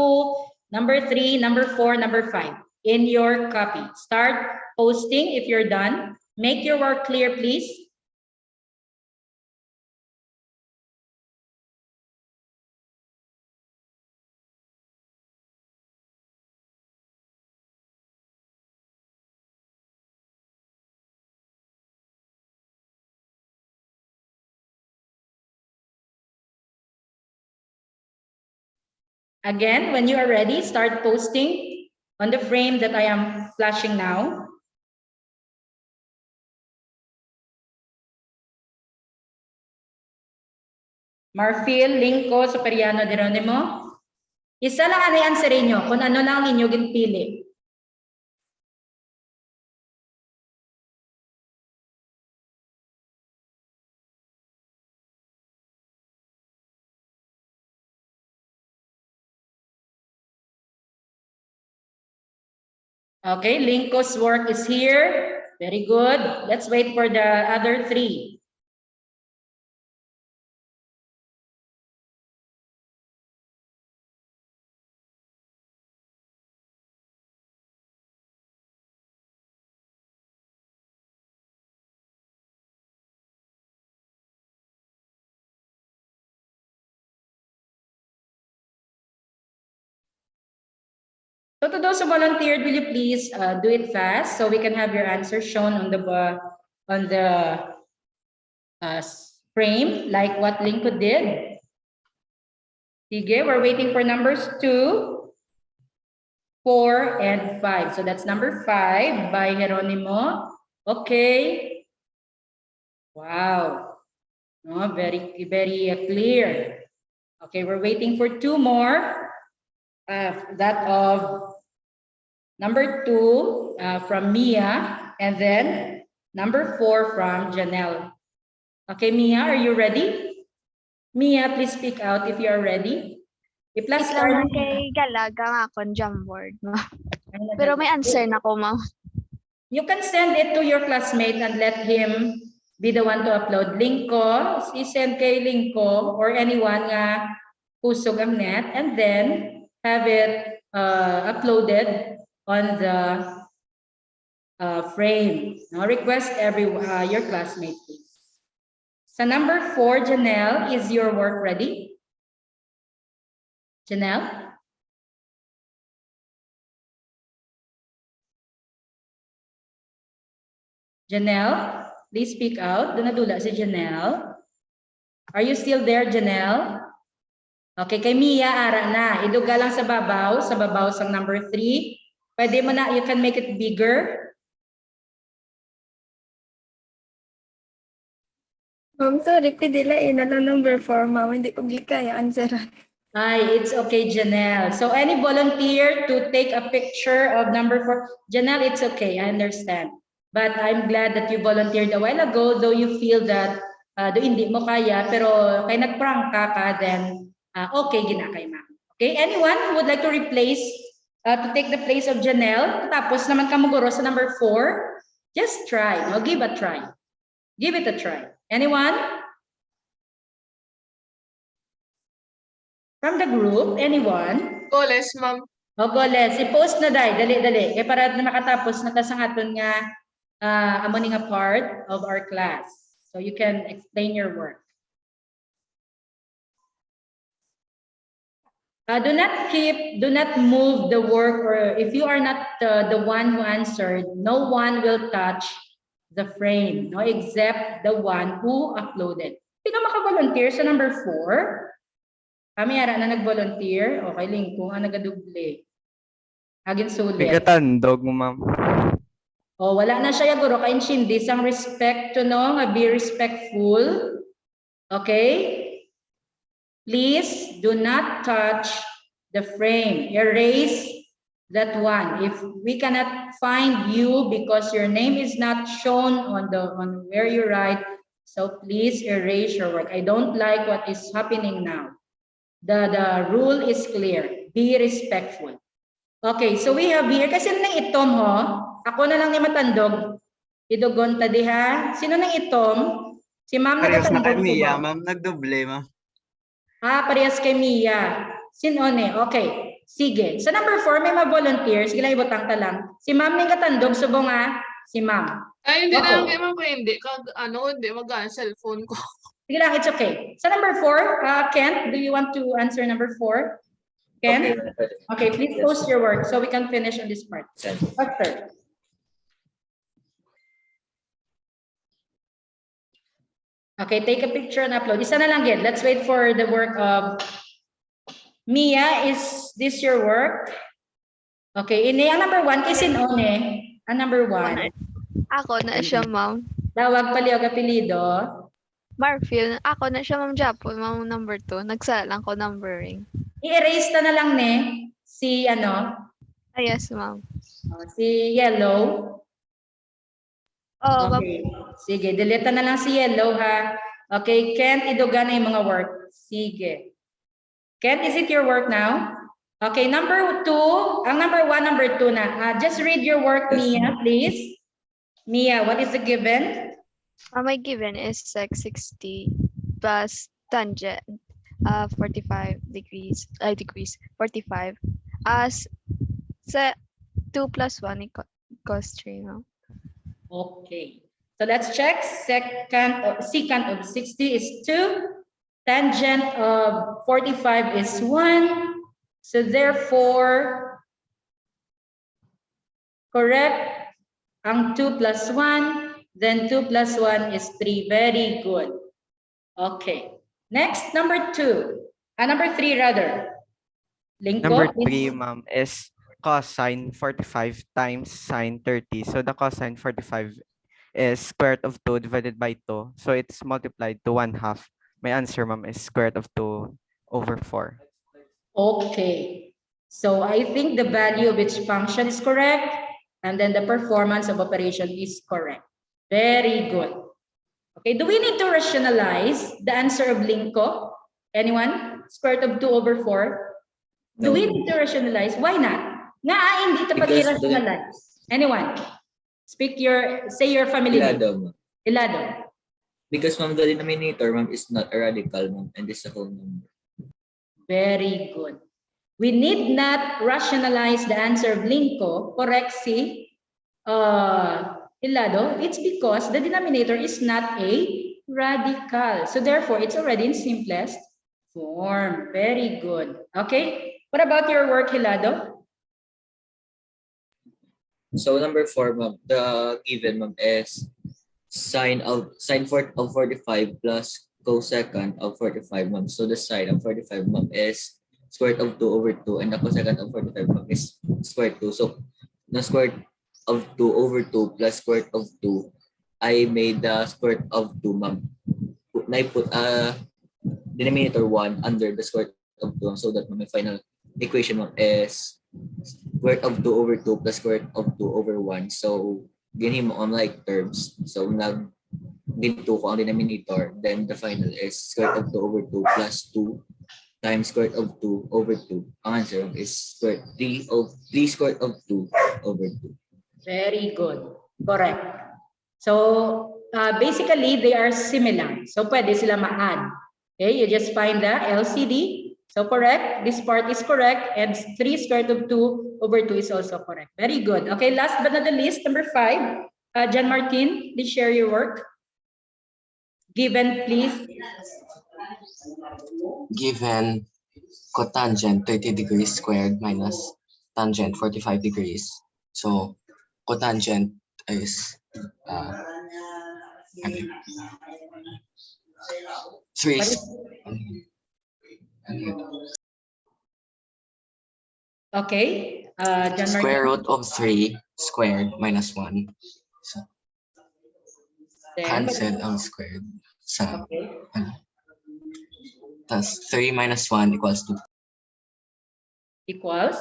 number 3, number 4, number 5 in your copy. Start posting if you're done. Make your work clear, please. Again, when you are ready, start posting on the frame that I am flashing now. Marfil, Lingko, Superiano, Jeronimo. Isa lang ang i-answer nyo kung ano lang ninyo ginpili. Okay, Lingko's work is here. Very good. Let's wait for the other 3. So to those who volunteered, will you please do it fast so we can have your answer shown on the frame like what Linko did. Sige, we're waiting for numbers 2, 4, and 5. So that's number 5 by Geronimo. Okay. Wow. No, very clear. Okay, we're waiting for 2 more. That of number 2 from Mia, and then number 4 from Janelle. Okay, Mia, are you ready? Mia, please speak out if you are ready. I-plus Wait lang, ma'am, kay Galaga nga akong Jamboard, ma'am. card. Pero may answer na ko, ma'am. You can send it to your classmate and let him be the one to upload. Link ko, i-send kay link ko or anyone nga kusog ang net, and then have it uploaded on the frame. Now request your classmate, please. So number 4, Janelle, is your work ready? Janelle? Janelle, please speak out. Dunadula si Janelle. Are you still there, Janelle? Okay, kay Mia, ara na. Iduga lang sa babaw sa number 3. Pwede mo na, you can make it bigger. Ma'am, sorry, pidilain na lang number 4, ma'am. Hindi ko kaya answeran. Ay, it's okay, Janelle. So any volunteer to take a picture of number 4? Janelle, it's okay, I understand. But I'm glad that you volunteered a while ago, though you feel that hindi mo kaya, pero kay nag-prank ka, then okay, ginakay ma'am. Okay, anyone who would like to replace, to take the place of Janelle, tapos naman kamuguro sa number 4, just try, no? Give a try. Give it a try. Anyone? From the group, anyone? Goles, ma'am. O, goles. I-post na dai. Dali. Kaya para na makatapos na kasangaton nga amo ni nga part of our class. So you can explain your work. Do not move the work, or if you are not the one who answered, no one will touch the frame, no, except the one who uploaded. Hindi ka maka-volunteer sa number 4. Kami ara na nag-volunteer. Okay, link ko nga nagaduble. Agin sulit. Bigatandog mo, ma'am. O, wala na siya guro. Kain shindis ang respect to, no? Nga be respectful. Okay? Please do not touch the frame. Erase that one. If we cannot find you because your name is not shown on where you write, so please erase your work. I don't like what is happening now. The rule is clear. Be respectful. Okay, so we have here, kasi nang itom ho, ako na lang ni matandog. Idugon ta diha. Sino nang itom? Si ma'am Parehas na kay nagatandog Mia, ba? ma'am. Nagdoble, ma'am. Parehas kay Mia. Sino ne? Okay. Sige. Sa number 4, may ma-volunteer. Sige lang, ibutang ta lang. Si ma'am nang katandog, subong nga. Si ma'am. Ay, hindi Okay. na lang ma'am, hindi. Hindi mag-aan cellphone ko. Sige lang, it's okay. Sa number 4, Kent, do you want to answer number 4? Kent? Okay, please post your work so we can finish on this part. Faster. Okay, take a picture and upload. Isa na lang yun. Let's wait for the work of Mia. Is this your work? Okay, ini ang number 1 kasi noon eh. Ang number 1. Ako na siya, ma'am. Tawag pali og apelyido. Marfil, ako na siya, ma'am Japon, ma'am number 2. Nagsala lang ko numbering. I-erase na lang ne si ano? Yes, ma'am. Si Yellow. Oh, Okay. Sige, delete na lang si Yellow ha. Okay, Kent, iduga na yung mga work. Sige. Kent, is it your work now? Okay, number 2. Ang number 1, number 2 na. Just read your work, Mia, please. Mia, what is the given? My given is sec 60 plus tangent 45 degrees, 45 as 2 plus 1 equals 3, no? Okay. So let's check. Secant of 60 is 2. Tangent of 45 is 1. So therefore, correct ang 2 plus 1. Then 2 plus 1 is 3. Very good. Okay. Next, number 2. Number 3 rather. Lingko, Number please. 3, ma'am, is cosine 45 times sine 30. So the cosine 45 is square root of 2 divided by 2. So it's multiplied to 1/2. My answer, ma'am, is square root of 2 over 4. Okay. So I think the value of each function is correct, and then the performance of operation is correct. Very good. Okay, do we need to rationalize the answer of Lingko? Anyone? Square root of 2 over 4? Do No. we need to rationalize? Why not? Nga, hindi ito Because pag-rationalize. Anyone? Say your family name. Hilado, ma'am. Hilado. Because ma'am, the denominator, ma'am, is not a radical, ma'am, and is a whole number. Very good. We need not rationalize the answer of Lingko. Correct, si Hilado. It's because the denominator is not a radical. So therefore, it's already in simplest form. Very good. Okay. What about your work, Hilado? So number 4, ma'am, the given, ma'am, is sine of 45 plus cosecant of 45, ma'am. So the sine of 45, ma'am, is square root of 2 over 2, and the cosecant of 45, ma'am, is square root 2. So the square root of 2 over 2 plus square root of 2, I made the square root of 2, ma'am. I put a denominator 1 under the square root of 2, so that my final equation, ma'am, is square root of 2 over 2 plus square root of 2 over 1. So ganyan mo on like terms. So dito ko ang denominator, then the final is square root of 2 over 2 plus 2 times square root of 2 over 2. Ang answer is 3 square root of 2 over 2. Very good. Correct. So basically, they are similar. So pwede sila ma-add. Okay, you just find the LCD. So correct, this part is correct, and 3 square root of 2 over 2 is also correct. Very good. Okay, last but not the least, number 5. John Martin, please share your work. Given, please. Given cotangent 30 degrees squared minus tangent 45 degrees. So cotangent is 3 Okay, John square Martin. root of 3 squared minus 1. So Then, cancel ang squared. So, okay. Thus 3 minus 1 equals 2. Equals?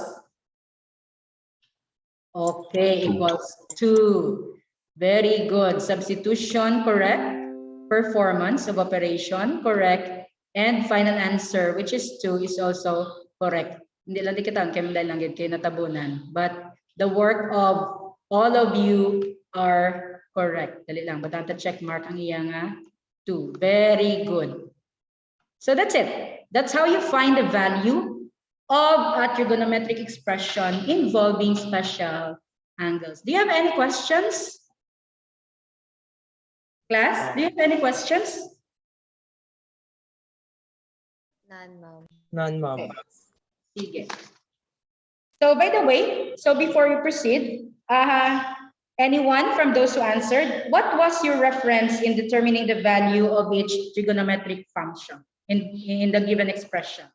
Okay, equals 2. Very good. Substitution, correct. Performance of operation, correct. And final answer, which is 2, is also correct. Hindi lang di kita, kaya lang kayo natabunan. But the work of all of you are correct. Dali lang, batata check mark ang iya nga 2. Very good. So that's it. That's how you find the value of a trigonometric expression involving special angles. Do you have any questions? Class, do you have any questions? None, ma'am. None, ma'am. Okay. Sige. So by the way, so before you proceed, anyone from those who answered, what was your reference in determining the value of each trigonometric function in the given expression?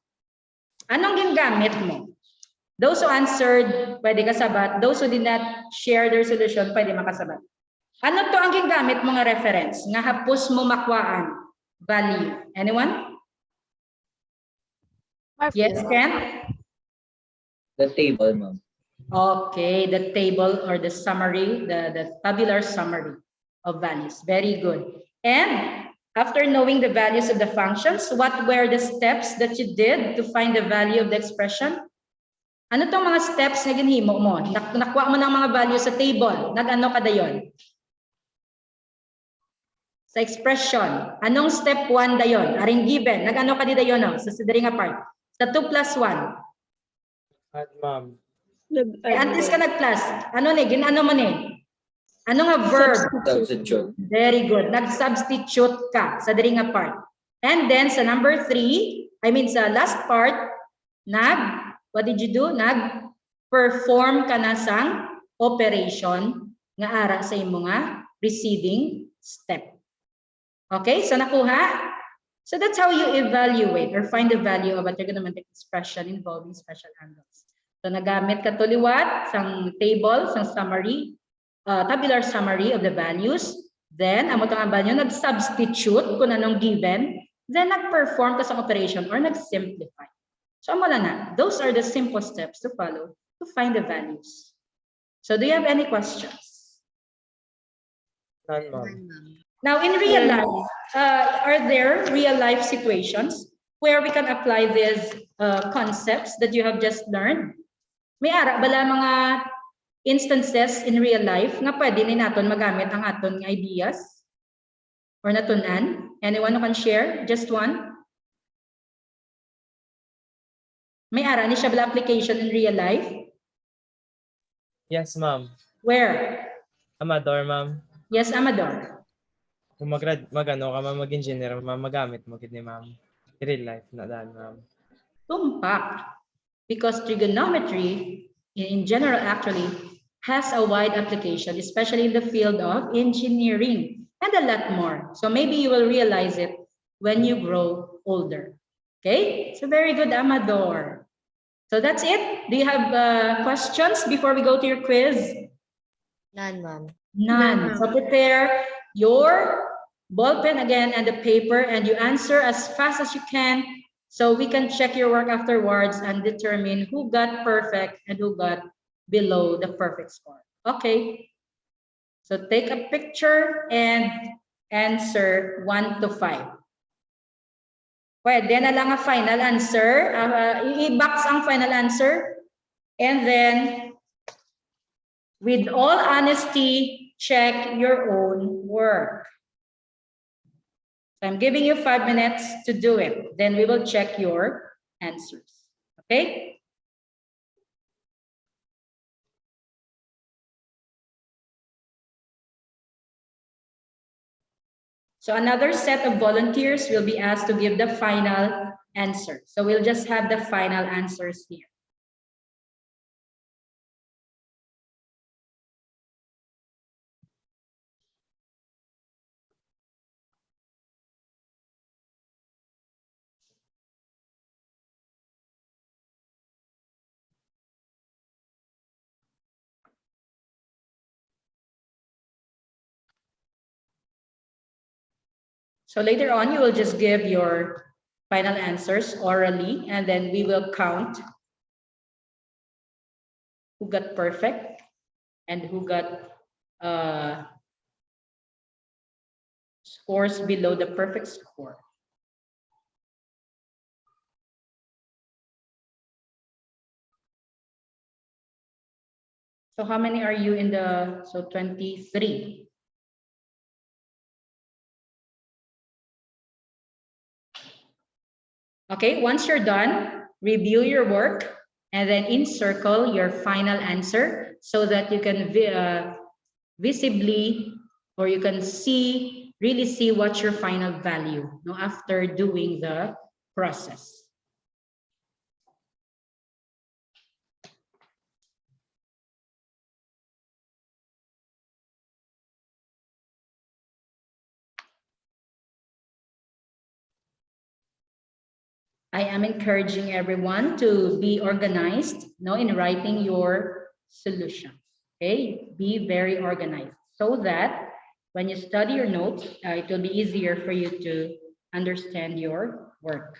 Anong gingamit mo? Those who answered, pwede kasabat. Those who did not share their solution, pwede makasabat. Ano to ang gingamit mo nga reference? Nga hapos mo makwaan value. Anyone? Yes, Ken? The table, ma'am. Okay, the table or the summary, the tabular summary of values. Very good. And after knowing the values of the functions, what were the steps that you did to find the value of the expression? Ano tong mga steps na ginhimo mo? Nakuha mo ng mga values sa table. Nag-ano ka dayon? Sa expression. Anong step 1 dayon? Aring given. Nag-ano ka di dayon? No? Sa sidering part. Sa 2 plus 1. At ma'am. Antes ka nag-plus. Ano ni? Ginano mo ni? Ano nga verb? Substitute. Very good. Nag-substitute ka sa diri nga part. And then sa number 3, I mean sa last part, what did you do? Nag-perform ka na sang operation nga ara sa imo nga receiving step. Okay? So nakuha? So that's how you evaluate or find the value of a trigonometric expression involving special angles. So nagamit ka tuliwat sang table, sang summary, tabular summary of the values. Then, amo tong value, nag-substitute kung anong given. Then, nag-perform ka sa operation or nag-simplify. So, amo lang na. Those are the simple steps to follow to find the values. So, do you have any questions? None, ma'am. Now, in real life, are there real-life situations where we can apply these concepts that you have just learned? May ara bala mga instances in real life nga pwede ni naton magamit ang aton ideas or natunan? Anyone who can share? Just one? May ara ni siya bala application in real life? Yes, ma'am. Where? Amador, ma'am. Yes, Amador. Kung mag-ano ka, ma'am, mag-engineer, ma'am, magamit mo kid ni ma'am. Real life na daan, ma'am. Tumpak. Because trigonometry, in general, actually, has a wide application, especially in the field of engineering and a lot more. So maybe you will realize it when you grow older. Okay, so very good, Amador. So that's it. Do you have questions before we go to your quiz? None, ma'am. None. So prepare your ball pen again and the paper, and you answer as fast as you can so we can check your work afterwards and determine who got perfect and who got below the perfect score. Okay. So take a picture and answer 1 to 5. Pwede na lang a final answer. I-box ang final answer. And then, with all honesty, check your own work. So I'm giving you 5 minutes to do it. Then we will check your answers. Okay? So another set of volunteers will be asked to give the final answer. So we'll just have the final answers here. So later on, you will just give your final answers orally, and then we will count who got perfect and who got scores below the perfect score. So how many are you in the, so 23. Okay, once you're done, review your work and then encircle your final answer so that you can visibly, or you can see, really see what's your final value, no, after doing the process. I am encouraging everyone to be organized, no, in writing your solutions. Okay, be very organized so that when you study your notes, it will be easier for you to understand your work.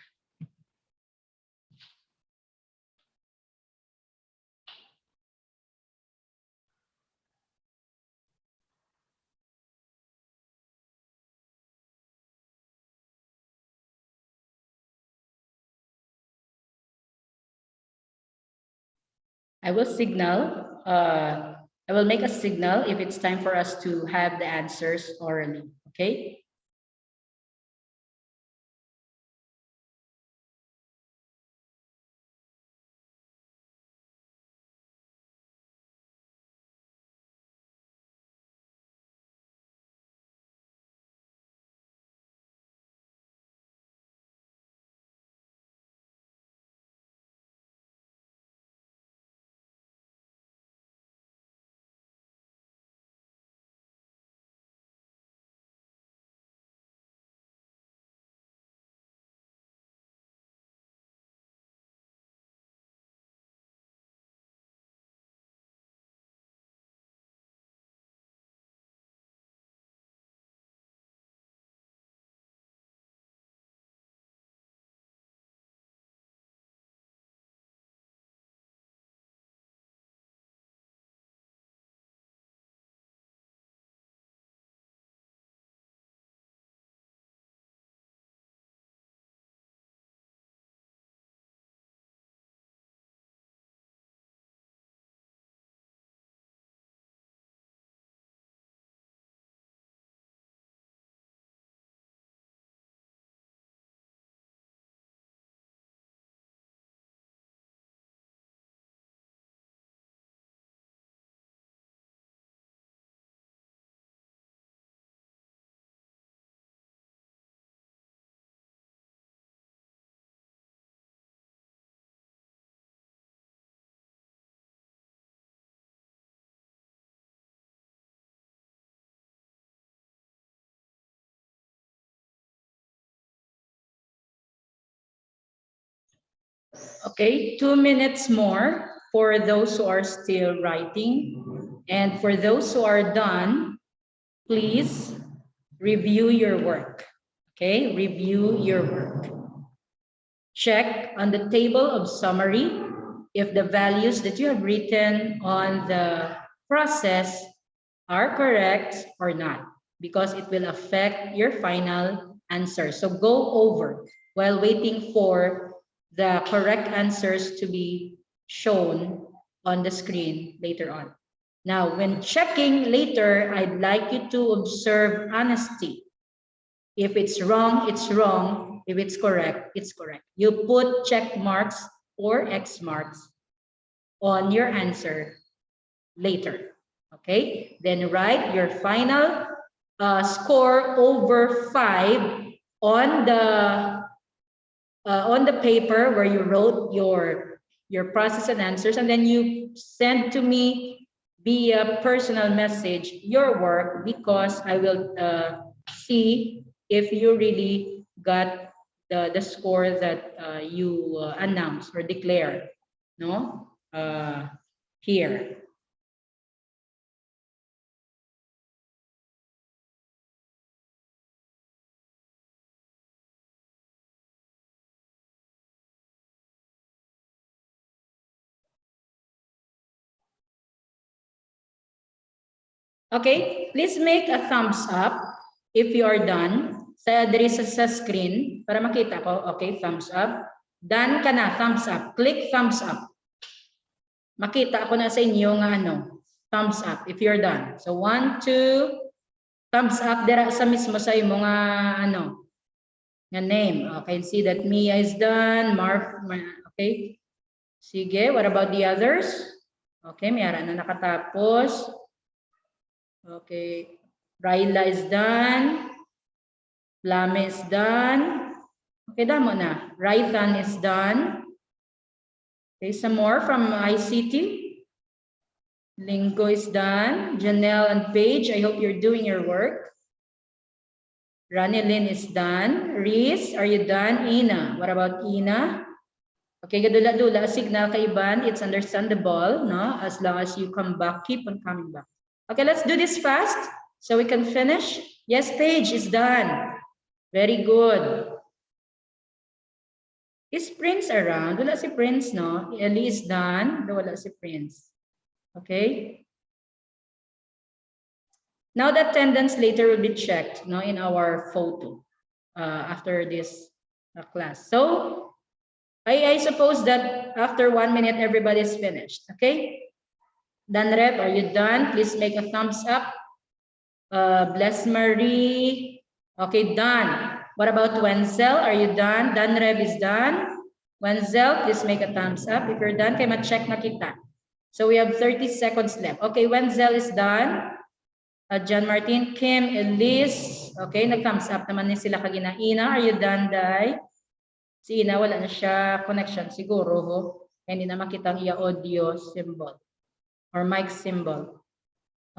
I will signal, I will make a signal if it's time for us to have the answers orally, okay? Okay, 2 minutes more for those who are still writing. And for those who are done, please review your work. Okay, review your work. Check on the table of summary if the values that you have written on the process are correct or not, because it will affect your final answer. So go over while waiting for the correct answers to be shown on the screen later on. Now, when checking later, I'd like you to observe honesty. If it's wrong, it's wrong. If it's correct, it's correct. You put check marks or X marks on your answer later. Okay? Then write your final score over 5 on the paper where you wrote your process and answers, and then you send to me via personal message your work, because I will see if you really got the score that you announce or declare, no? Here. Okay, please make a thumbs up if you are done. Sa diri sa screen para makita ko. Okay, thumbs up. Done ka na, thumbs up. Click thumbs up. Makita ako na sa inyo nga ano, thumbs up if you're done. So 1, 2, thumbs up dira sa mismo sa imo nga ano, nga name. Okay, see that Mia is done, okay. Sige, what about the others? Okay, mayara na nakatapos. Okay, Raila is done. Lame is done. Okay, damo na. Raithan is done. Okay, some more from ICT. Lingo is done. Janelle and Paige, I hope you're doing your work. Ranelyn is done. Reese, are you done? Ina, what about Ina? Okay, gadula-dula, signal kay Iban, it's understandable, no? As long as you come back, keep on coming back. Okay, let's do this fast so we can finish. Yes, Paige is done. Very good. Is Prince around? Wala si Prince, no? Ellie is done. Wala si Prince. Okay. Now the attendance later will be checked, no, in our photo after this class. So I suppose that after 1 minute, everybody's finished. Okay. Danrep, are you done? Please make a thumbs up. Bless Marie. Okay, done. What about Wenzel? Are you done? Danrep is done. Wenzel, please make a thumbs up. If you're done, kaya ma-check na kita. So we have 30 seconds left. Okay, Wenzel is done. John Martin, Kim, Elise. Okay, nag-thumbs up naman ni sila kagina. Ina, are you done, Dai? Si Ina, wala na siya connection siguro. Ho? Hindi na makita ang iya audio symbol or mic symbol.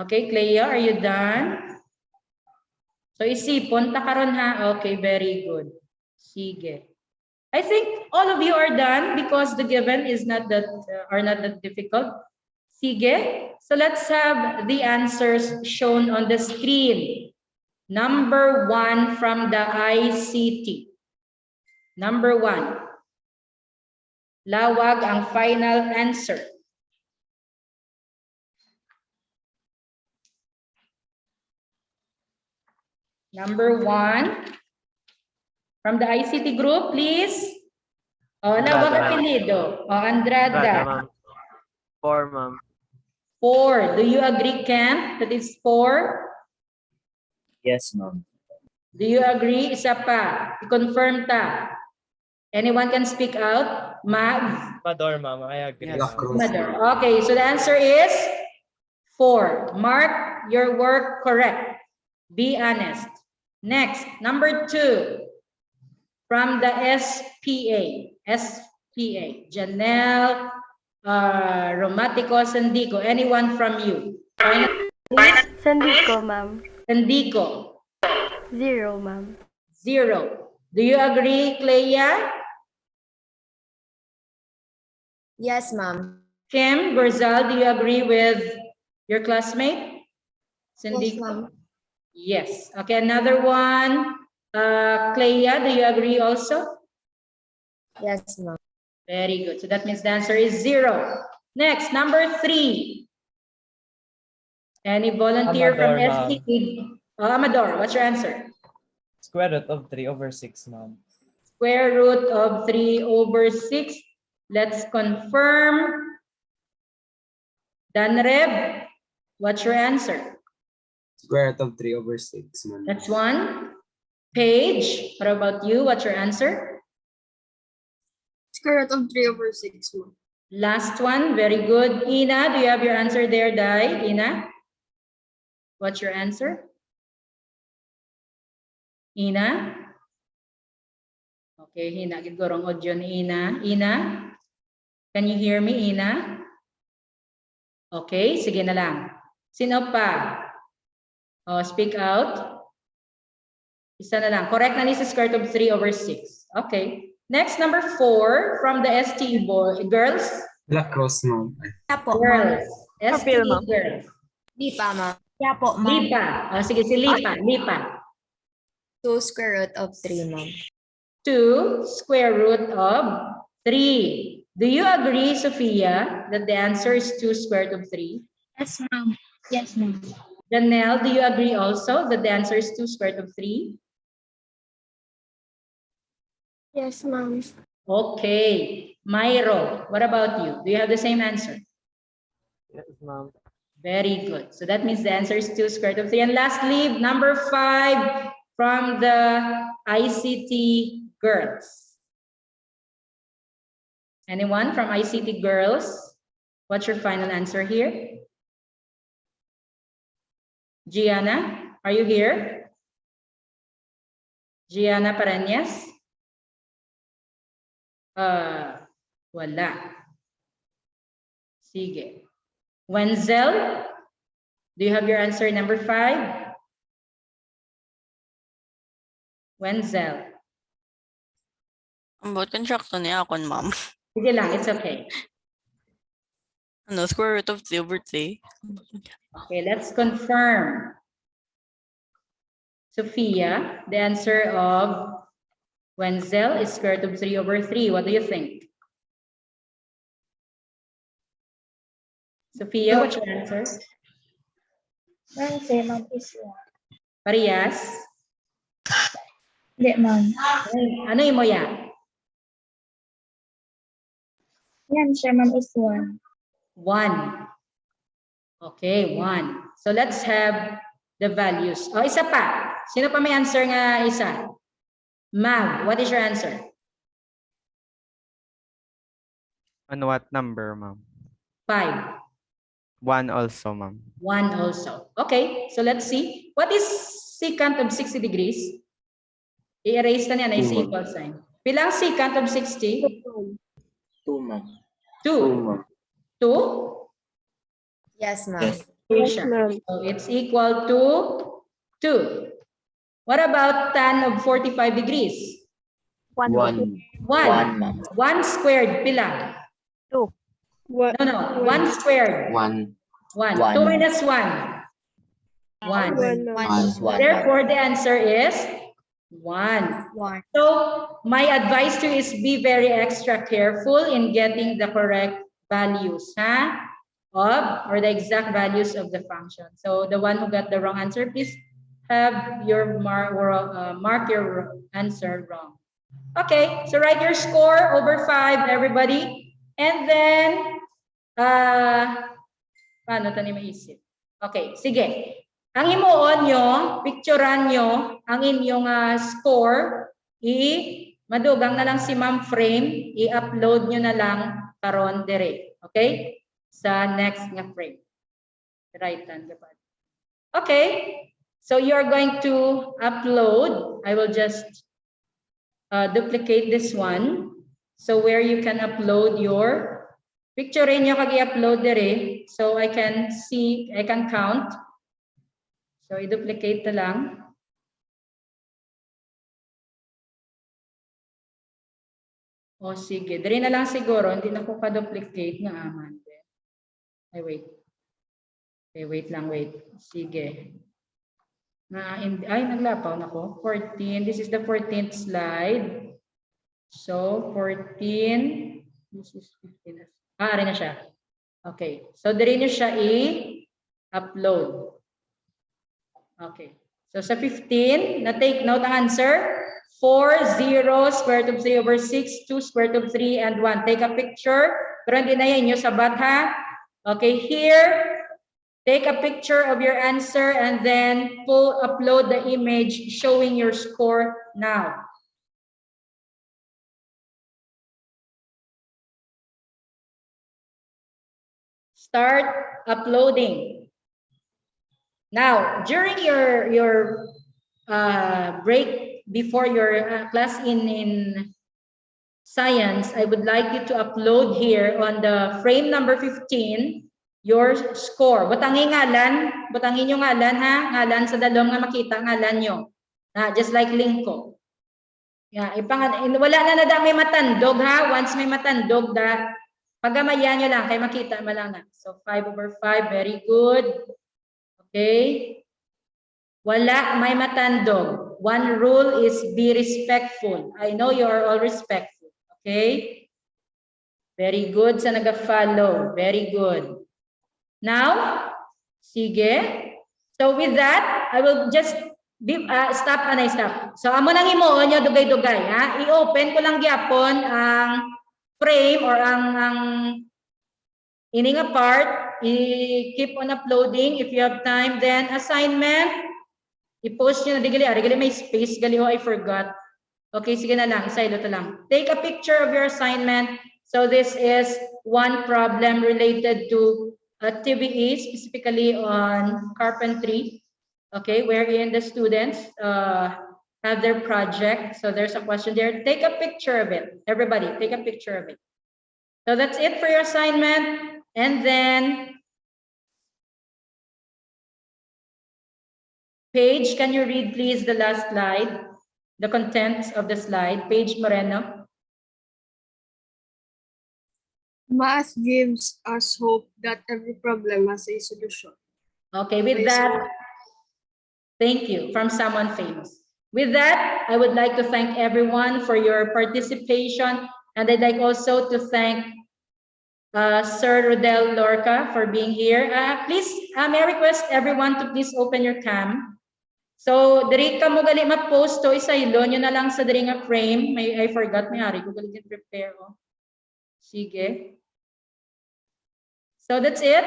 Okay, Clea, are you done? So isipon, takaron ha. Okay, very good. Sige. I think all of you are done because the given is not that are not that difficult. Sige. So let's have the answers shown on the screen. Number 1 from the ICT. Number 1. Lawag ang final answer. Number 1. From the ICT group, please. Lawag apelido. Andrada. 4, ma'am. 4. Do you agree, Camp, that it's 4? Yes, ma'am. Do you agree? Isa pa. I-confirm ta. Anyone can speak out? Mag? Mador, mama, I agree. Yes. Mador. Okay, so the answer is 4. Mark your work correct. Be honest. Next, number 2. From the SPA. SPA. Janelle, Romatico, Sandico. Anyone from you? Sandico, ma'am. Sandico. 0, ma'am. 0. Do you agree, Clea? Yes, ma'am. Kim, Berzal, do you agree with your classmate? Cindy? Yes, ma'am. Yes. Okay, another one. Clea, do you agree also? Yes, ma'am. Very good. So that means the answer is 0. Next, number 3. Any volunteer from Amador, ma'am. SC? Amador, what's your answer? Square root of 3 over 6, ma'am. Square root of 3 over 6. Let's confirm. Danreb, what's your answer? Square root of 3 over 6, ma'am. That's 1. Paige, what about you? What's your answer? Square root of 3 over 6, ma'am. Last one, very good. Ina, do you have your answer there, Dai? Ina, what's your answer? Ina? Okay, Ina, gigorong audio ni Ina. Ina, can you hear me, Ina? Okay, sige na lang. Sino pa? Oh, speak out. Isa na lang. Correct na ni sa square root of 3 over 6. Okay. Next, number 4 from the STE girls. Lacrosse, ma'am. Girls. Papel, STE ma'am. girls. Lipa, ma'am. Yeah po, ma'am. Lipa. Oh, sige, si Lipa. Lipa. 2 square root of 3, ma'am. 2 square root of 3. Do you agree, Sophia, that the answer is 2 square root of 3? Yes, ma'am. Yes, ma'am. Janelle, do you agree also that the answer is 2 square root of 3? Yes, ma'am. Okay. Myro, what about you? Do you have the same answer? Yes, ma'am. Very good. So that means the answer is 2 square root of 3. And lastly, number 5 from the ICT girls. Anyone from ICT girls? What's your final answer here? Gianna, are you here? Gianna Parañas? Wala. Sige. Wenzel, do you have your answer number 5? Wenzel. Ang buot contracto niya ako, ma'am. Sige lang, it's okay. Ano, square root of 3 over 3. Okay, let's confirm. Sophia, the answer of Wenzel is square root of 3 over 3. What do you think? Sophia, what's your answer? Wednesday, ma'am, is 1. Parehas? Hindi, ma'am. Ano yung mo yan? Yan, siya, ma'am, is 1. 1. Okay, 1. So let's have the values. Oh, isa pa. Sino pa may answer nga isa? Mav, what is your answer? On what number, ma'am? 5. 1 also, ma'am. 1 also. Okay, so let's see. What is secant of 60 degrees? I-erase na niya na is equal sign. Pilang secant of 60? 2, ma'am. 2. 2? Yes, ma'am. Yes, ma'am. So it's equal to 2. What about tan of 45 degrees? 1. 1. 1, ma'am. 1 squared, pila? 2. No. 1 squared. 1. 1. 2 One. minus 1. 1. Therefore, the answer is 1. 1. So, my advice to you is be very extra careful in getting the correct values, or the exact values of the function. So, the one who got the wrong answer, please have your mark your answer wrong. Okay, so write your score over 5, everybody. And then, paano ito ni maisip? Okay, sige. Ang imuon nyo, picturean nyo ang inyong score, madugang na lang si Ma'am Frame, i-upload nyo na lang karon dire. Okay? Sa next nga frame. Right hand. Okay. So you're going to upload. I will just duplicate this one. So where you can upload your picture nyo kag i-upload dire. So I can see, I can count. So i-duplicate na lang. O sige, diri na lang siguro, hindi na ko ka-duplicate nga aman. Ay, wait. Okay, wait lang, wait. Sige. Ay, naglapaw na ko. 14. This is the 14th slide. So, 14. This is 15. Ari na siya. Okay. So, diri nyo siya i-upload. Okay. So, sa 15, na-take note ang answer. 4, 0, square root of 3 over 6, 2, square root of 3, and 1. Take a picture. Pero hindi na yan nyo sabat, ha? Okay, here. Take a picture of your answer and then upload the image showing your score now. Start uploading. Now, during your break before your class in science, I would like you to upload here on the frame number 15 your score. Butangin nyo ngalan ha, ngalan sa dalawang nga makita, ngalan nyo. Just like link ko. Yeah, wala na may matandog ha, once may matandog pagamayan nyo lang, kay makita mo lang na. So 5 over 5, very good. Okay. Wala may matandog. One rule is be respectful. I know you are all respectful. Okay. Very good sa naga-follow. Very good. Now, sige. So with that, I will just stop and I stop. So amo nang himuon nyo dugay-dugay ha. I-open ko lang gyapon ang frame or ang ining part. I-keep on uploading if you have time. Then assignment, i-post nyo na digali may space gali I forgot. Okay, sige na lang, isa-ilo to lang. Take a picture of your assignment. So this is one problem related to TBE, specifically on carpentry, okay, wherein the students have their project. So there's a question there. Take a picture of it. Everybody, take a picture of it. So that's it for your assignment. And then, Paige, can you read please the last slide? The contents of the slide. Paige Moreno. Math gives us hope that every problem has a solution. Okay, with that, thank you from someone famous. With that, I would like to thank everyone for your participation, and I'd like also to thank Sir Rodel Lorca for being here. Please, may I request everyone to please open your cam. So, diri ka mo gali ma-post to, isa-ilo nyo na lang sa diri nga frame. I forgot, may ari ko gali din prepare. Oh. Sige. So that's it.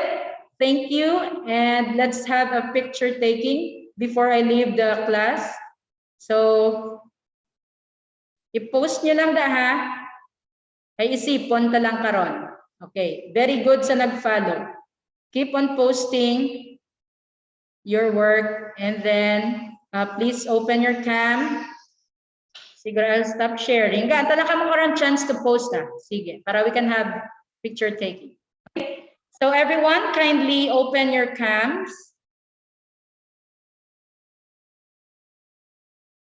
Thank you. And let's have a picture taking before I leave the class. So, i-post nyo lang ha. Ay isipon ta lang karon. Okay. Very good sa nag-follow. Keep on posting your work and then please open your cam. Siguro I'll stop sharing. Ganta na ka mo karon chance to post ha. Sige. Para we can have picture taking. Okay. So everyone, kindly open your cams.